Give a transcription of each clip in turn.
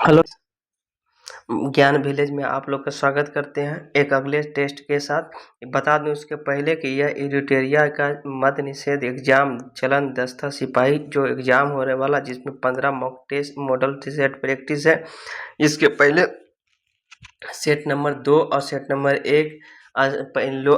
Hello. ज्ञान village में आप लोग का स्वागत करते हैं एक अगले टेस्ट के साथ। बता दूं उसके पहले कि यह एडिटोरिया का मद निषेध एग्जाम चलन दस्ता सिपाही जो एग्जाम होने वाला, जिसमें 15 mock test model set practice है। इसके पहले सेट नंबर 2 और सेट नंबर 1 आज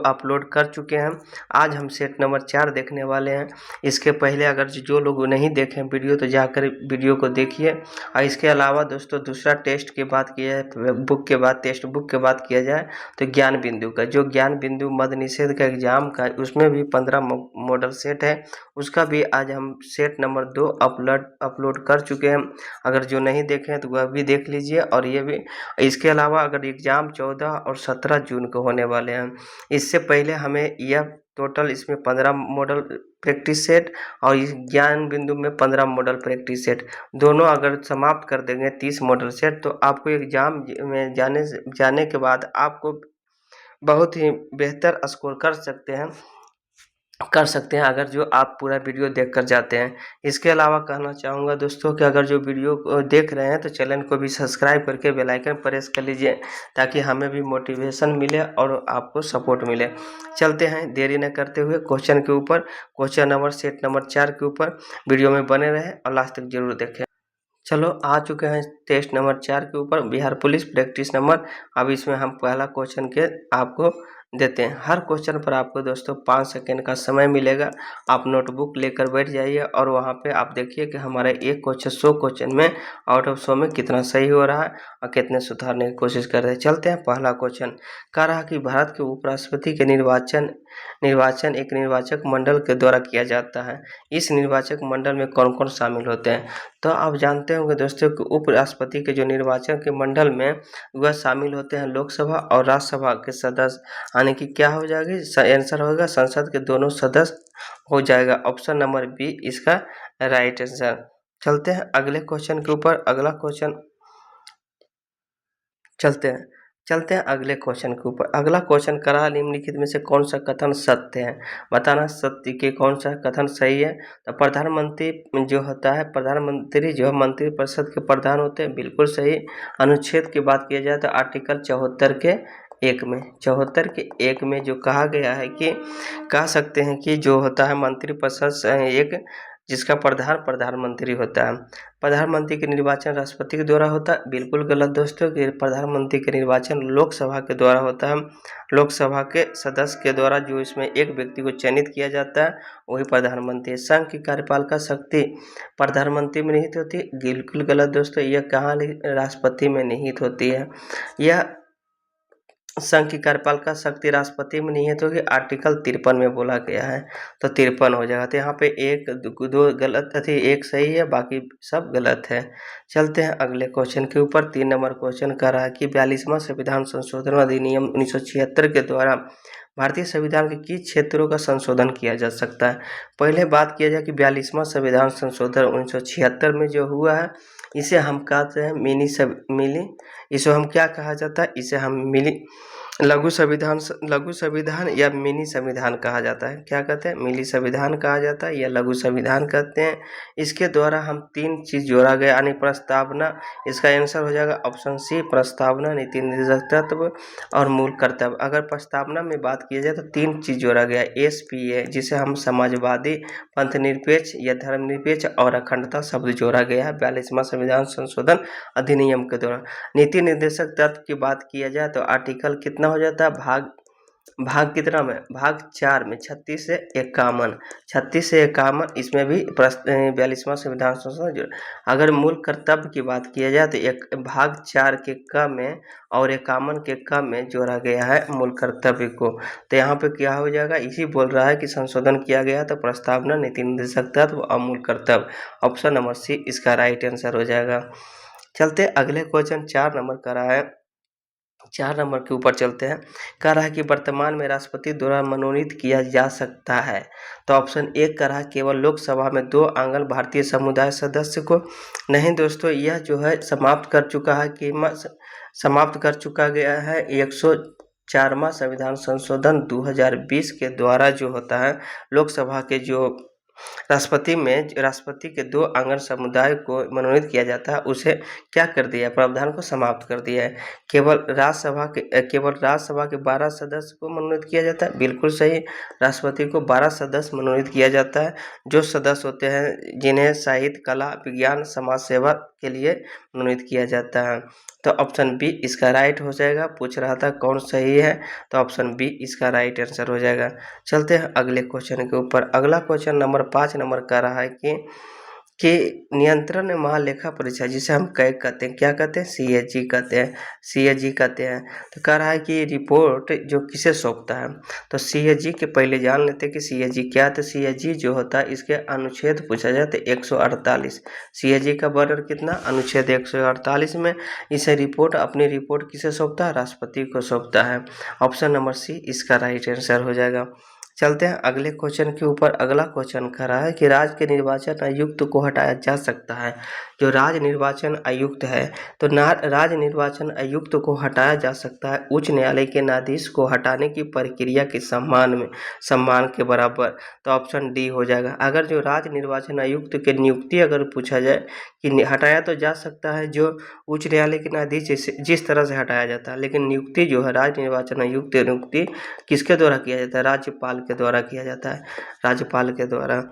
अपलोड कर चुके हैं। आज हम सेट नंबर 4 देखने वाले हैं। इसके पहले अगर जो लोग नहीं देखें वीडियो तो जाकर वीडियो को देखिए। और इसके अलावा दोस्तों दूसरा टेस्ट की बात किया है, बुक के बाद टेक्स्ट बुक के बात किया जाए तो ज्ञान बिंदु का जो ज्ञान बिंदु मद निषेध का एग्जाम का, उसमें भी 15 मॉडल सेट है। उसका भी आज हम सेट नंबर 2 अपलोड कर चुके हैं। अगर जो नहीं देखें तो वह भी देख लीजिए। और ये भी, इसके अलावा अगर एग्ज़ाम 14 और 17 जून को होने वाले हैं। इससे पहले हमें यह टोटल इसमें 15 मॉडल प्रैक्टिस सेट और इस ज्ञान बिंदु में 15 मॉडल प्रैक्टिस सेट दोनों अगर समाप्त कर देंगे 30 मॉडल सेट, तो आपको एग्ज़ाम में जाने के बाद आपको बहुत ही बेहतर स्कोर कर सकते हैं अगर जो आप पूरा वीडियो देखकर जाते हैं। इसके अलावा कहना चाहूँगा दोस्तों कि अगर जो वीडियो को देख रहे हैं तो चैनल को भी सब्सक्राइब करके बेल आइकन प्रेस कर लीजिए, ताकि हमें भी मोटिवेशन मिले और आपको सपोर्ट मिले। चलते हैं देरी न करते हुए क्वेश्चन के ऊपर। क्वेश्चन नंबर सेट नंबर 4 के ऊपर वीडियो में बने रहे और लास्ट तक जरूर देखें। चलो आ चुके हैं टेस्ट नंबर 4 के ऊपर, बिहार पुलिस प्रैक्टिस नंबर। अब इसमें हम पहला क्वेश्चन के आपको देते हैं। हर क्वेश्चन पर आपको दोस्तों 5 सेकंड का समय मिलेगा। आप नोटबुक लेकर बैठ जाइए और वहां पे आप देखिए कि हमारे एक क्वेश्चन 100 क्वेश्चन में आउट ऑफ 100 में कितना सही हो रहा है और कितने सुधारने की कोशिश कर रहे हैं। चलते हैं पहला क्वेश्चन। कह रहा कि भारत के उपराष्ट्रपति के निर्वाचन एक निर्वाचक मंडल के द्वारा किया जाता है। इस निर्वाचक मंडल में कौन कौन शामिल होते हैं? तो आप जानते होंगे दोस्तों कि उपराष्ट्रपति के जो निर्वाचन के मंडल में वह शामिल होते हैं लोकसभा और राज्यसभा के सदस्य, यानी कि क्या हो जाएगी आंसर होगा संसद के दोनों सदस्य हो जाएगा। ऑप्शन नंबर बी इसका राइट आंसर। चलते हैं अगले क्वेश्चन के ऊपर। अगला क्वेश्चन चलते हैं अगले क्वेश्चन के ऊपर। अगला क्वेश्चन करा निम्नलिखित में से कौन सा कथन सत्य है? बताना सत्य के कौन सा कथन सही है। तो प्रधानमंत्री जो होता है, प्रधानमंत्री जो मंत्री परिषद के प्रधान होते हैं, बिल्कुल सही। अनुच्छेद की बात किया जाए तो आर्टिकल 74 के 1 में 74 के 1 में जो कहा गया है कि कह सकते हैं कि जो होता है मंत्री परिषद एक जिसका प्रधानमंत्री होता है। प्रधानमंत्री के निर्वाचन राष्ट्रपति के द्वारा होता है, बिल्कुल गलत दोस्तों। कि प्रधानमंत्री के निर्वाचन लोकसभा के द्वारा होता है। लोकसभा के सदस्य के द्वारा जो इसमें एक व्यक्ति को चयनित किया जाता है वही प्रधानमंत्री। संघ की कार्यपालिका शक्ति प्रधानमंत्री में निहित होती है, बिल्कुल गलत दोस्तों। यह कहाँ राष्ट्रपति में निहित होती है? यह संघ की कार्यपालिका शक्ति राष्ट्रपति में निहित होगी, आर्टिकल 53 में बोला गया है। तो 53 हो जाएगा। तो यहाँ पे एक दो गलत थी, एक सही है, बाकी सब गलत है। चलते हैं अगले क्वेश्चन के ऊपर। 3 नंबर क्वेश्चन कर रहा है कि 42वां संविधान संशोधन अधिनियम 1976 के द्वारा भारतीय संविधान के किस क्षेत्रों का संशोधन किया जा सकता है? पहले बात किया जाए कि 42वां संविधान संशोधन 1976 में जो हुआ है, इसे हम कहते हैं इसे हम क्या कहा जाता है? इसे हम लघु संविधान या मिनी संविधान कहा जाता है। क्या कहते हैं? मिनी संविधान कहा जाता है या लघु संविधान कहते हैं। इसके द्वारा हम 3 चीज जोड़ा गया, यानी प्रस्तावना। इसका आंसर हो जाएगा ऑप्शन सी, प्रस्तावना, नीति निर्देशक तत्व और मूल कर्तव्य। अगर प्रस्तावना में बात की जाए तो 3 चीज जोड़ा गया, SPA जिसे हम समाजवादी, पंथ निरपेक्ष या धर्मनिरपेक्ष और अखंडता शब्द जोड़ा गया है 42वां संविधान संशोधन अधिनियम के द्वारा। नीति निर्देशक तत्व की बात किया जाए तो आर्टिकल कितना हो जाता है? भाग कितना में? भाग 4 में 36 से 51 इसमें भी 42वां संविधान संशोधन। अगर मूल कर्तव्य की बात किया जाए तो एक भाग 4 के क में और 51 के क में जोड़ा गया है मूल कर्तव्य को। तो यहाँ पे क्या हो जाएगा? इसी बोल रहा है कि संशोधन किया गया तो प्रस्तावना, नीति निर्देशक तत्व और मूल कर्तव्य। ऑप्शन नंबर सी इसका राइट आंसर हो जाएगा। चलते अगले क्वेश्चन 4 नंबर का रहा है। 4 नंबर के ऊपर चलते हैं। कह रहा है कि वर्तमान में राष्ट्रपति द्वारा मनोनीत किया जा सकता है। तो ऑप्शन 1 कह रहा है केवल लोकसभा में 2 आंगन भारतीय समुदाय सदस्य को। नहीं दोस्तों, यह जो है समाप्त कर चुका गया है 104वां संविधान संशोधन 2020 के द्वारा जो होता है लोकसभा के जो राष्ट्रपति के 2 आंगन समुदाय को मनोनीत किया जाता है, उसे क्या कर दिया है, प्रावधान को समाप्त कर दिया है। केवल राज्यसभा के 12 सदस्य को मनोनीत किया जाता है, बिल्कुल सही। राष्ट्रपति को 12 सदस्य मनोनीत किया जाता है, जो सदस्य होते हैं जिन्हें साहित्य, कला, विज्ञान, समाज सेवा के लिए मनोनीत किया जाता है। तो ऑप्शन बी इसका राइट हो जाएगा। पूछ रहा था कौन सही है, तो ऑप्शन बी इसका राइट आंसर हो जाएगा। चलते हैं अगले क्वेश्चन के ऊपर। अगला क्वेश्चन नंबर 5 नंबर का रहा है कि नियंत्रण महालेखा परीक्षा, जिसे हम कैग कहते हैं, क्या कहते हैं, सीएजी कहते हैं। तो कह रहा है कि रिपोर्ट जो किसे सौंपता है, तो सीएजी के पहले जान लेते हैं कि सीएजी क्या है। तो सीएजी जो होता है, इसके अनुच्छेद पूछा जाए तो 148। सीएजी का बॉर्डर कितना, अनुच्छेद 148 में इसे अपनी रिपोर्ट किसे सौंपता है, राष्ट्रपति को सौंपता है। ऑप्शन नंबर सी इसका राइट आंसर हो जाएगा। चलते हैं अगले क्वेश्चन के ऊपर। अगला क्वेश्चन कह रहा है कि राज्य के निर्वाचन आयुक्त को हटाया जा सकता है। जो राज्य निर्वाचन आयुक्त है, तो राज्य निर्वाचन आयुक्त को हटाया जा सकता है उच्च न्यायालय के न्यायाधीश को हटाने की प्रक्रिया के सम्मान के बराबर। तो ऑप्शन डी हो जाएगा। अगर जो राज्य निर्वाचन आयुक्त के नियुक्ति अगर पूछा जाए कि हटाया तो जा सकता है जो उच्च न्यायालय के न्यायाधीश जिस तरह से हटाया जाता है, लेकिन नियुक्ति जो है राज्य निर्वाचन आयुक्त नियुक्ति किसके द्वारा किया जाता है, राज्यपाल के द्वारा किया जाता है, राज्यपाल के द्वारा।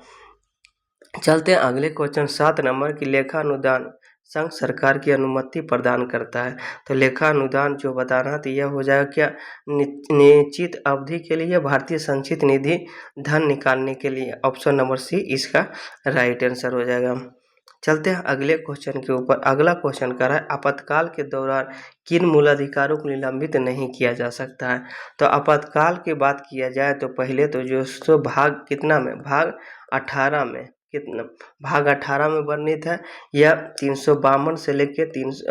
चलते हैं अगले क्वेश्चन 7 नंबर की लेखा अनुदान संघ सरकार की अनुमति प्रदान करता है। तो लेखा अनुदान जो बताना तो यह हो जाएगा क्या, निश्चित अवधि के लिए भारतीय संचित निधि धन निकालने के लिए। ऑप्शन नंबर सी इसका राइट आंसर हो जाएगा। चलते हैं अगले क्वेश्चन के ऊपर। अगला क्वेश्चन कर रहा है आपातकाल के दौरान किन मूलाधिकारों को निलंबित नहीं किया जा सकता है। तो आपातकाल की बात किया जाए तो पहले तो जो भाग कितना में, भाग 18 में, कितना भाग 18 में वर्णित है, यह 352 से लेकर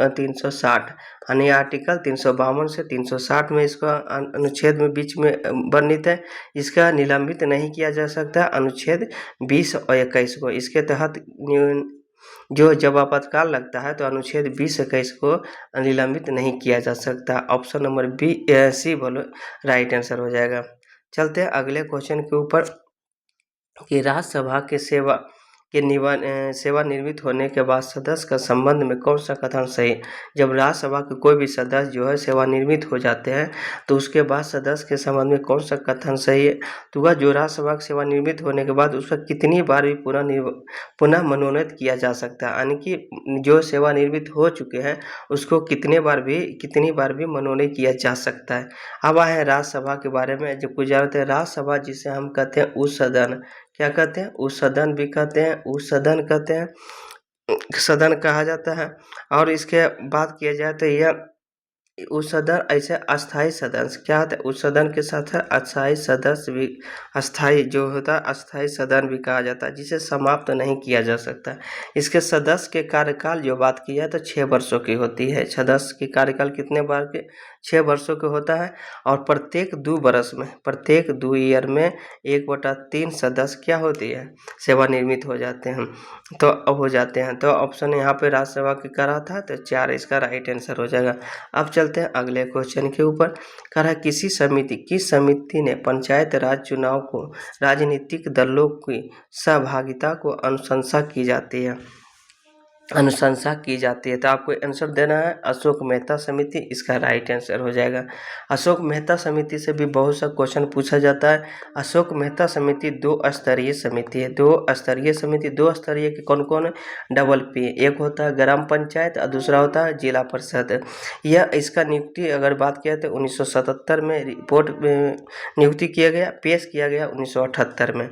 360, यानी आर्टिकल 352 से 360 में इसका अनुच्छेद में बीच में वर्णित है। इसका निलंबित नहीं किया जा सकता अनुच्छेद 20 और 21 को। इसके तहत जब आपातकाल लगता है तो अनुच्छेद 20-21 को निलंबित नहीं किया जा सकता। ऑप्शन नंबर बी सी बोलो राइट आंसर हो जाएगा। चलते हैं अगले क्वेश्चन के ऊपर कि राज्यसभा के सेवानिवृत्त होने के बाद सदस्य का संबंध में कौन सा कथन सही। जब राज्यसभा के कोई भी सदस्य जो है सेवानिवृत्त हो जाते हैं तो उसके बाद सदस्य के संबंध में कौन सा कथन सही है। तो वह जो राज्यसभा के सेवानिवृत्त होने के बाद उसका कितनी बार भी पुनः मनोनीत किया जा सकता है, यानी कि जो सेवानिवृत्त हो चुके हैं उसको कितनी बार भी मनोनीत किया जा सकता है। अब आए हैं राज्यसभा के बारे में। जो कुछ जानते हैं, राज्यसभा जिसे हम कहते हैं उस सदन, क्या कहते हैं, उस सदन भी कहते हैं, उस सदन कहते हैं, सदन कहा जाता है। और इसके बात किया जाए तो यह उस सदन ऐसे अस्थाई सदस्य क्या होता है, उस सदन के साथ अस्थाई सदस्य भी, अस्थाई जो होता है अस्थाई सदन भी कहा जाता है, जिसे समाप्त नहीं किया जा सकता। इसके सदस्य के कार्यकाल जो बात की है तो 6 वर्षों की होती है। सदस्य के कार्यकाल कितने बार के, 6 वर्षों के होता है। और प्रत्येक 2 वर्ष में, प्रत्येक 2 ईयर में 1/3 सदस्य क्या होती है, सेवानिवृत्त हो जाते हैं। तो ऑप्शन यहाँ पे राज्यसभा के करा था तो 4 इसका राइट आंसर हो जाएगा। अब चलते हैं अगले क्वेश्चन के ऊपर। कह रहा है किस समिति ने पंचायत राज चुनाव को राजनीतिक दलों की सहभागिता को अनुशंसा की जाती है। तो आपको आंसर देना है अशोक मेहता समिति, इसका राइट आंसर हो जाएगा। अशोक मेहता समिति से भी बहुत सा क्वेश्चन पूछा जाता है। अशोक मेहता समिति 2 स्तरीय समिति है। 2 स्तरीय के कौन कौन है, डबल पी, एक होता है ग्राम पंचायत और दूसरा होता है जिला परिषद। यह इसका नियुक्ति अगर बात किया तो 1977 में रिपोर्ट नियुक्ति किया गया, पेश किया गया 1978 में।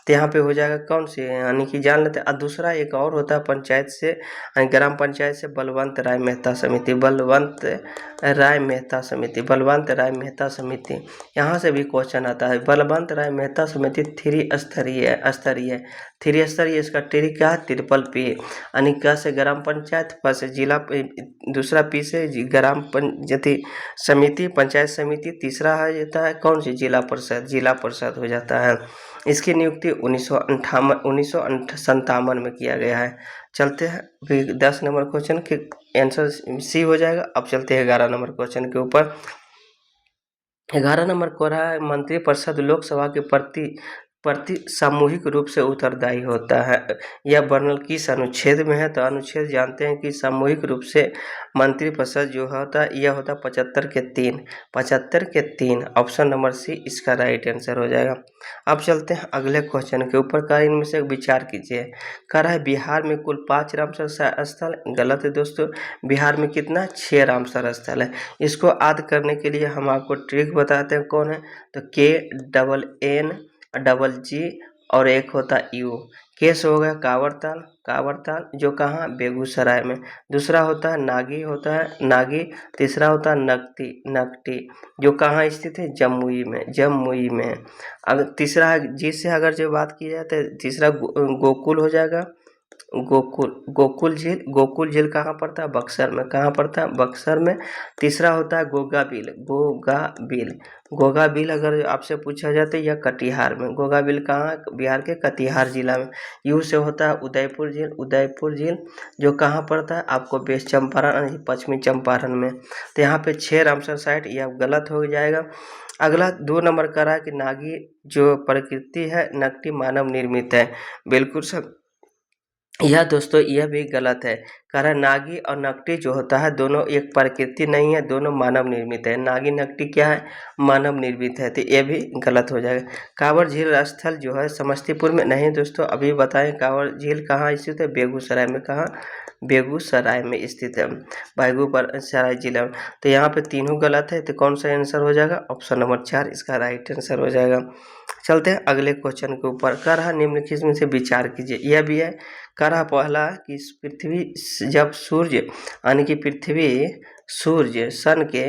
तो यहाँ पे हो जाएगा कौन सी, यानी कि जान लेते हैं। और दूसरा एक और होता है पंचायत से, ग्राम पंचायत से बलवंत राय मेहता समिति। यहाँ से भी क्वेश्चन आता है। बलवंत राय मेहता समिति 3 स्तरीय इसका ट्रिक क्या है, ट्रिपल पी, यानी क से ग्राम पंचायत, प से जिला, दूसरा पी से ग्राम पंचायत समिति, तीसरा है जाता है कौन सी, जिला परिषद हो जाता है। इसकी नियुक्ति 1957 में किया गया है। चलते हैं 10 नंबर क्वेश्चन के आंसर सी हो जाएगा। अब चलते हैं 11 नंबर क्वेश्चन के ऊपर। 11 नंबर को रहा है मंत्रिपरिषद लोकसभा के प्रति प्रति सामूहिक रूप से उत्तरदायी होता है। यह वर्णन किस अनुच्छेद में है? तो अनुच्छेद जानते हैं कि सामूहिक रूप से मंत्रिपरिषद जो होता है यह होता है 75 के 3, 75 के 3, ऑप्शन नंबर सी इसका राइट आंसर हो जाएगा। अब चलते हैं अगले क्वेश्चन के ऊपर का, इनमें से विचार कीजिए। कह रहा है बिहार में कुल 5 रामसर स्थल, गलत है दोस्तों। बिहार में कितना? 6 रामसर स्थल है। इसको याद करने के लिए हम आपको ट्रिक बताते हैं, कौन है? तो KNNG और एक होता यू। केस हो गया कांवरताल, कांवरताल जो कहाँ? बेगूसराय में। दूसरा होता है नागी, होता है नागी। तीसरा होता है नकटी, नकटी जो कहाँ स्थित है? जमुई में, जमुई में। अगर तीसरा है जी से अगर जो बात की जाए तो तीसरा गोकुल हो जाएगा, गोकुल, गोकुल झील। गोकुल झील कहाँ पड़ता है? बक्सर में। कहाँ पड़ता है? बक्सर में। तीसरा होता है Goga bill, Goga bill. Goga bill अगर आपसे पूछा जाए तो यह कटिहार में। गोगा बिल कहाँ? बिहार के कटिहार जिला में। यू से होता है उदयपुर झील, उदयपुर झील जो कहाँ पड़ता है? आपको वेस्ट चंपारण, पश्चिमी चंपारण में। तो यहाँ पे 6 रामसर साइट, यह गलत हो जाएगा। अगला 2 नंबर का रहा है कि नागी जो प्रकृति है, नकटी मानव निर्मित है। बिल्कुल सब यह दोस्तों यह भी गलत है। कारण नागी और नकटी जो होता है दोनों एक प्रकृति नहीं है, दोनों मानव निर्मित है। नागी नकटी क्या है? मानव निर्मित है, तो ये भी गलत हो जाएगा। कांवर झील स्थल जो है समस्तीपुर में नहीं दोस्तों, अभी बताएं कांवर झील कहाँ स्थित है? बेगूसराय में। कहाँ? बेगूसराय में स्थित है, बेगूसराय जिला में। तो यहाँ पे तीनों गलत है, तो कौन सा आंसर हो जाएगा? ऑप्शन नंबर 4 इसका राइट आंसर हो जाएगा। चलते हैं अगले क्वेश्चन के ऊपर। कह रहा निम्नलिखित में से विचार कीजिए, यह भी है। कह रहा पहला कि पृथ्वी जब सूर्य यानी कि पृथ्वी सूर्य सन के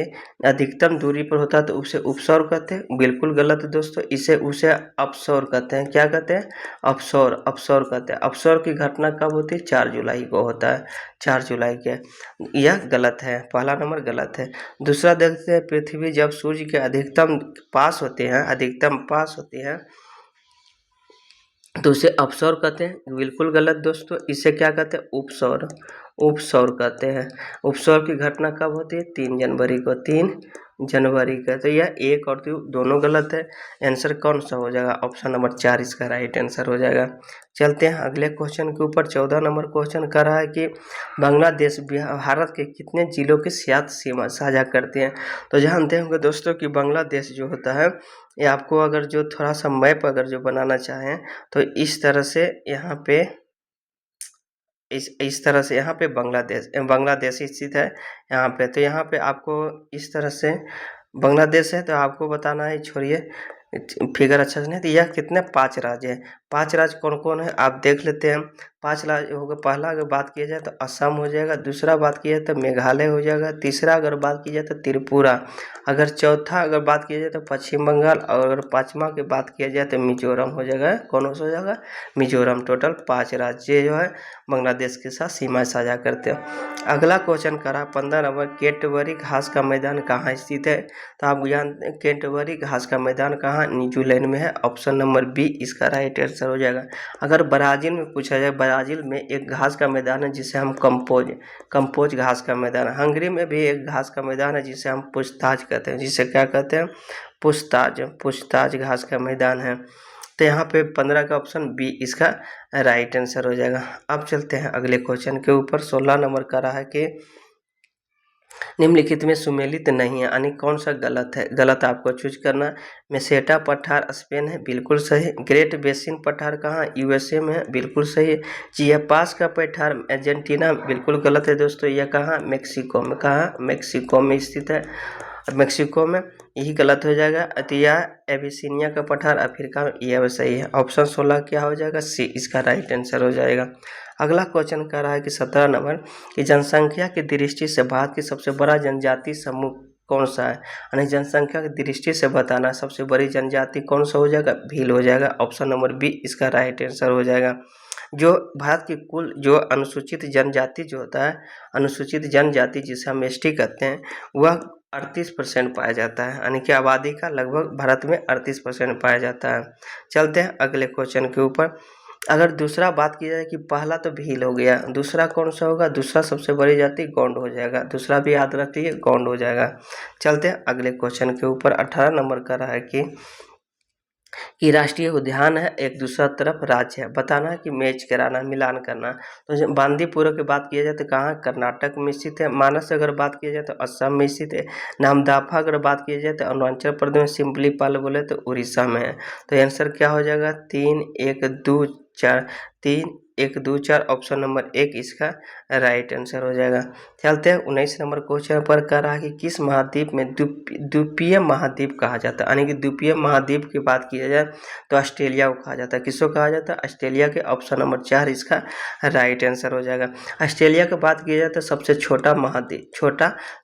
अधिकतम दूरी पर होता है तो उसे उपसौर कहते हैं। बिल्कुल गलत है दोस्तों, इसे उसे अपसौर कहते हैं। क्या कहते हैं? अपसौर, अपसौर कहते हैं। अपसौर की घटना कब होती है? 4 जुलाई को होता है, 4 जुलाई के। यह गलत है, पहला नंबर गलत है। दूसरा देखते हैं, पृथ्वी जब सूर्य के अधिकतम पास होते हैं, अधिकतम पास होते हैं तो उसे अपसौर कहते हैं। बिल्कुल गलत दोस्तों, इसे क्या कहते हैं? उपसौर, उपसौर कहते हैं। उपसौर की घटना कब होती है? 3 जनवरी को, 3 जनवरी का। तो यह 1 और 2 दोनों गलत है। आंसर कौन सा हो जाएगा? ऑप्शन नंबर 4 इसका राइट आंसर हो जाएगा। चलते हैं अगले क्वेश्चन के ऊपर। 14 नंबर क्वेश्चन कर रहा है कि बांग्लादेश भारत के कितने जिलों के साथ सीमा साझा करते हैं? तो जानते होंगे दोस्तों कि बांग्लादेश जो होता है, ये आपको अगर जो थोड़ा सा मैप अगर जो बनाना चाहें तो इस तरह से यहाँ पे इस तरह से यहाँ पे बांग्लादेश स्थित है यहाँ पे। तो यहाँ पे आपको इस तरह से बांग्लादेश है, तो आपको बताना है, छोड़िए फिगर अच्छा से नहीं। तो यह कितने 5 राज्य है। 5 राज्य कौन कौन है आप देख लेते हैं। 5 राज्य होगा। पहला अगर बात किया जाए तो असम हो जाएगा, दूसरा बात किया जाए तो मेघालय हो जाएगा, तीसरा अगर बात की जाए तो त्रिपुरा, अगर चौथा अगर बात किया जाए तो पश्चिम बंगाल, और अगर पाँचवा की बात किया जाए तो मिजोरम हो जाएगा। कौन सा हो जाएगा? मिजोरम। टोटल 5 राज्य जो है बांग्लादेश के साथ सीमा साझा करते हैं। अगला क्वेश्चन करा 15 नंबर, कैंटरबरी घास का मैदान कहाँ स्थित है? तो आप जानते हैं कैंटरबरी घास का मैदान कहाँ? न्यूजीलैंड में है। ऑप्शन नंबर बी इसका राइट आंसर हो जाएगा। अगर ब्राज़ील में पूछा जाए, ब्राज़ील में एक घास का मैदान है जिसे हम कंपोज घास का मैदान है। हंगरी में भी एक घास का मैदान है जिसे हम पूछताछ कहते हैं, जिसे क्या कहते हैं? पूछताछ घास का मैदान है। तो यहाँ पे 15 का ऑप्शन बी इसका राइट आंसर हो जाएगा। अब चलते हैं अगले क्वेश्चन के ऊपर। 16 नंबर का रहा है कि निम्नलिखित में सुमेलित नहीं है, यानी कौन सा गलत है? गलत आपको चूज करना। मेसेटा पठार स्पेन है, बिल्कुल सही। ग्रेट बेसिन पठार कहाँ? यूएसए में है, बिल्कुल सही है। चियापास का पठार अर्जेंटीना, बिल्कुल गलत है दोस्तों। यह कहाँ? मेक्सिको में। कहाँ? मेक्सिको में स्थित है, मेक्सिको में, यही गलत हो जाएगा। अतिया एबिसिनिया का पठार अफ्रीका में, यह सही है। ऑप्शन 16 क्या हो जाएगा? सी इसका राइट आंसर हो जाएगा। अगला क्वेश्चन कह रहा है कि 17 नंबर कि जनसंख्या की दृष्टि से भारत की सबसे बड़ा जनजाति समूह कौन सा है? यानी जनसंख्या की दृष्टि से बताना सबसे बड़ी जनजाति कौन सा हो जाएगा? भील हो जाएगा। ऑप्शन नंबर बी इसका राइट आंसर हो जाएगा। जो भारत की कुल जो अनुसूचित जनजाति जो होता है, अनुसूचित जनजाति जिसे हम एसटी कहते हैं, वह 38% पाया जाता है, यानी कि आबादी का लगभग भारत में 38% पाया जाता है। चलते हैं अगले क्वेश्चन के ऊपर। अगर दूसरा बात की जाए कि पहला तो भील हो गया, दूसरा कौन सा होगा? दूसरा सबसे बड़ी जाति गौंड हो जाएगा। दूसरा भी याद रखिए, गौंड हो जाएगा। चलते हैं अगले क्वेश्चन के ऊपर। 18 नंबर का रहा है कि कि राष्ट्रीय उद्यान है, एक दूसरा तरफ राज्य है। बताना है कि मैच कराना, मिलान करना। तो जब बांदीपुरा की बात किया जाए तो कहाँ, कर्नाटक में स्थित है। मानस अगर बात किया जाए तो असम में स्थित है। नामदाफा अगर बात की जाए तो अरुणाचल प्रदेश में। सिम्पलीपाल बोले तो उड़ीसा में है। तो आंसर क्या हो जाएगा, 3 1 2 4, 3 1 2 4, ऑप्शन नंबर 1 इसका राइट आंसर हो जाएगा। चलते हैं 19 नंबर क्वेश्चन पर। कह रहा है कि किस महाद्वीप में द्वीपीय महाद्वीप कहा जाता है, यानी कि द्वीपीय महाद्वीप की बात किया जाए तो ऑस्ट्रेलिया को कहा जाता है। किसको कहा जाता है, ऑस्ट्रेलिया के। ऑप्शन नंबर 4 इसका राइट आंसर हो जाएगा। ऑस्ट्रेलिया की बात की जाए तो सबसे छोटा महाद्वीप,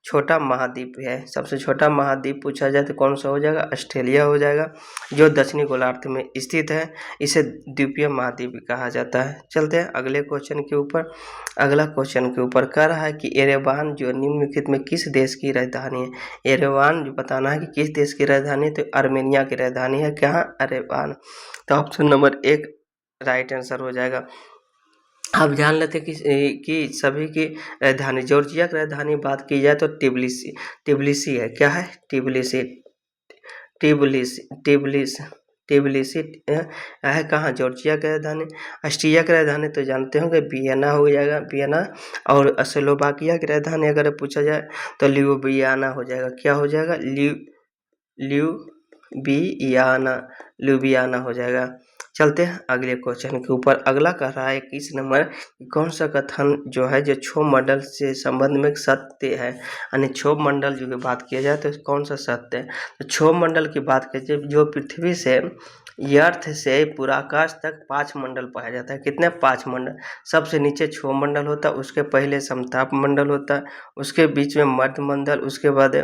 छोटा महाद्वीप है। सबसे छोटा महाद्वीप पूछा जाए तो कौन सा हो जाएगा, ऑस्ट्रेलिया हो जाएगा, जो दक्षिणी गोलार्ध में स्थित है। इसे द्वीपीय महाद्वीप कहा जाता है। चलते हैं अगले क्वेश्चन के ऊपर। अगला क्वेश्चन के ऊपर कह रहा है कि एरेवान जो निम्नलिखित में किस देश की राजधानी है। एरेवान जो बताना है कि किस देश की राजधानी, तो आर्मेनिया की राजधानी है। क्या, एरेवान। तो ऑप्शन नंबर 1 राइट आंसर हो जाएगा। अब जान लेते कि सभी की राजधानी, जॉर्जिया की राजधानी बात की जाए तो टिब्लिसी है। क्या है, टिब्लिसी टिब्लिसी है कहाँ, जॉर्जिया की राजधानी। ऑस्ट्रिया की राजधानी तो जानते होंगे वियना हो जाएगा, वियना। और स्लोवाकिया की राजधानी अगर पूछा जाए तो ल्यूबियाना हो जाएगा। क्या हो जाएगा, ल्यूबियाना हो जाएगा। चलते हैं अगले क्वेश्चन के ऊपर। अगला कह रहा है 21 नंबर, कौन सा कथन जो है जो क्षोभ मंडल से संबंध में सत्य है, यानी क्षोभ मंडल जो बात किया जाए तो कौन सा सत्य है। तो क्षोभ मंडल की बात की जाए, जो पृथ्वी से अर्थ से पूराकाश तक 5 मंडल पाया जाता है। कितने, 5 मंडल। सबसे नीचे क्षोभ मंडल होता है, उसके पहले समताप मंडल होता है, उसके बीच में मध्यमंडल, उसके बाद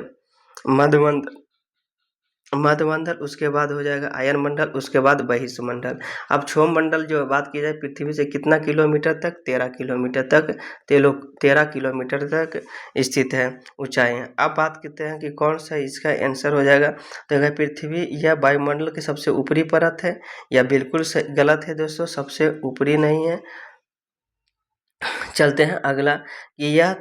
मध्यमंडल, उसके बाद हो जाएगा आयन मंडल, उसके बाद बहिष्मंडल। अब क्षोभ मंडल जो बात की जाए पृथ्वी से कितना किलोमीटर तक, 13 किलोमीटर तक, 13 किलोमीटर तक स्थित है ऊंचाई। अब बात करते हैं कि कौन सा इसका आंसर हो जाएगा। तो अगर पृथ्वी यह वायुमंडल की सबसे ऊपरी परत है, या बिल्कुल गलत है दोस्तों, सबसे ऊपरी नहीं है। चलते हैं अगला, कि यह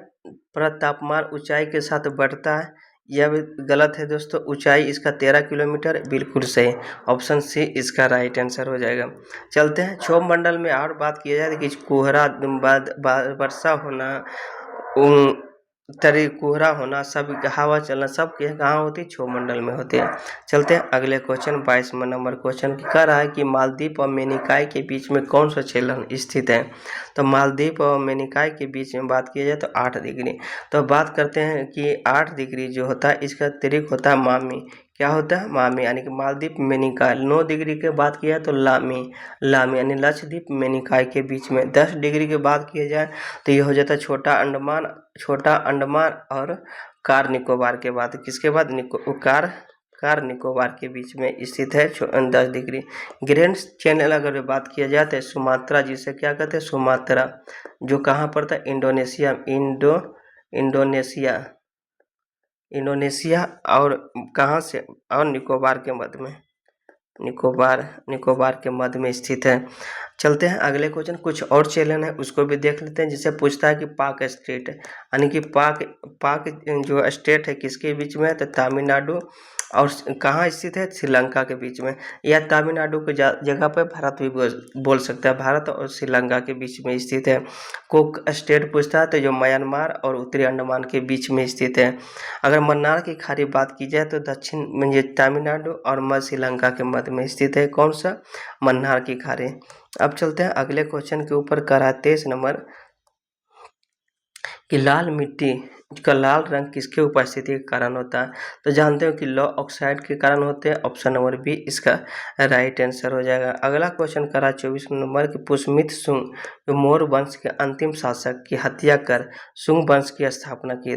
परत तापमान ऊंचाई के साथ बढ़ता है, यह भी गलत है दोस्तों। ऊंचाई इसका 13 किलोमीटर, बिल्कुल सही, ऑप्शन सी इसका राइट आंसर हो जाएगा। चलते हैं क्षोभ मंडल में और बात किया जाए कि कोहरा, वर्षा होना, कोहरा होना, सब हवा चलना, सब कहाँ होती है, क्षोभ मंडल में होती है। चलते हैं अगले क्वेश्चन 22 नंबर क्वेश्चन कह रहा है कि मालदीव और मेनिकाई के बीच में कौन सा क्षेत्र स्थित है। तो मालदीव और मेनिकाई के बीच में बात किया जाए तो 8 डिग्री। तो बात करते हैं कि 8 डिग्री जो होता है इसका अतिरिक्त होता है मामी। क्या होता है, मामी, यानी कि मालदीव मेनिकाई। 9 डिग्री के बात किया तो लामी यानी लक्षद्वीप मेनिकाई के बीच में। 10 डिग्री की बात किया जाए तो ये हो जाता है छोटा अंडमान और कार निकोबार के बाद। किसके बाद, कार निकोबार के बीच में स्थित है 10 डिग्री। ग्रैंड चैनल अगर बात किया जाए तो सुमात्रा, जिसे क्या कहते हैं, सुमात्रा, जो कहाँ पड़ता है, इंडोनेशिया और कहाँ से, और निकोबार के मध्य में, निकोबार के मध्य में स्थित है। चलते हैं अगले क्वेश्चन। कुछ और चैनल है उसको भी देख लेते हैं, जिसे पूछता है कि पाक स्टेट, यानी कि पाक जो स्टेट है किसके बीच में है, तो तमिलनाडु और कहाँ स्थित है, श्रीलंका के बीच में। या तमिलनाडु के जगह पर भारत भी बोल सकता है, भारत और श्रीलंका के बीच में स्थित है। कोक स्टेट पूछता है तो जो म्यांमार और उत्तरी अंडमान के बीच में स्थित है। अगर मन्नार की खाड़ी बात की जाए तो दक्षिण में तमिलनाडु और मध्य श्रीलंका के मध्य में स्थित है। कौन सा, मन्नार की खाड़ी। अब चलते हैं अगले क्वेश्चन के ऊपर। करा 23 नंबर, कि लाल मिट्टी का लाल रंग किसके उपस्थिति के कारण होता है। तो जानते हो कि लौ ऑक्साइड के कारण होते हैं। ऑप्शन नंबर बी इसका राइट आंसर हो जाएगा। अगला क्वेश्चन करा 24 नंबर, कि पुष्यमित शुंग जो मौर्य वंश के अंतिम शासक की हत्या कर शुंग वंश की स्थापना की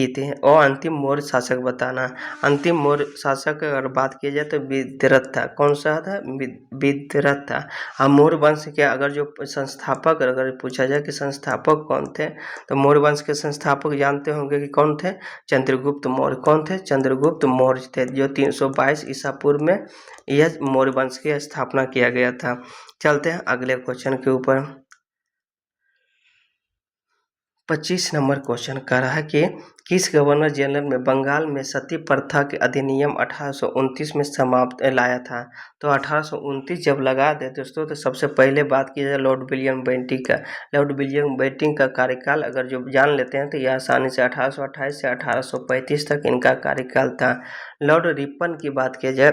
थी और अंतिम मौर्य शासक बताना। अंतिम मौर्य शासक अगर बात की जाए तो विदरथ था। कौन सा था, विदरथ था। हम मौर्य वंश के अगर जो संस्थापक अगर पूछा जाए कि संस्थापक कौन थे, तो मौर्य वंश के संस्थापक जानते होंगे कि कौन थे, चंद्रगुप्त मौर्य। कौन थे, चंद्रगुप्त मौर्य थे, जो 322 ईसा पूर्व में यह मौर्य वंश की स्थापना किया गया था। चलते हैं अगले क्वेश्चन के ऊपर। 25 नंबर क्वेश्चन कह रहा है कि किस गवर्नर जनरल में बंगाल में सती प्रथा के अधिनियम 1829 में समाप्त लाया था। तो 1829 जब लगा दे दोस्तों, तो सबसे पहले बात की जाए लॉर्ड विलियम बेंटिंक का। लॉर्ड विलियम बेंटिंक का कार्यकाल अगर जो जान लेते हैं तो यह आसानी से 1828 से 1835 तक इनका कार्यकाल था। लॉर्ड रिपन की बात की जाए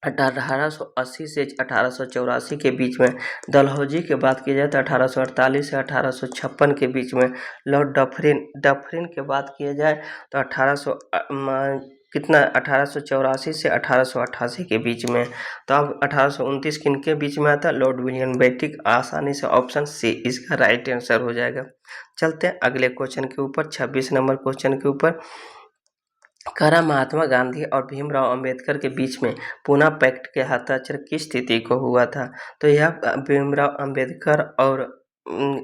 1880 से 1884 के बीच में। डलहौजी की बात की जाए तो 1848 से 1856 के बीच में। लॉर्ड डफरिन की बात की जाए तो 1884 से 1888 के बीच में। तो अब 1829 किनके बीच में आता है? Lord William Bentinck. आसानी से ऑप्शन सी इसका राइट आंसर हो जाएगा। चलते हैं अगले क्वेश्चन के ऊपर, 26 नंबर क्वेश्चन के ऊपर। करा महात्मा गांधी और भीमराव अंबेडकर के बीच में पूना पैक्ट के हस्ताक्षर किस तिथि को हुआ था? तो यह भीमराव अंबेडकर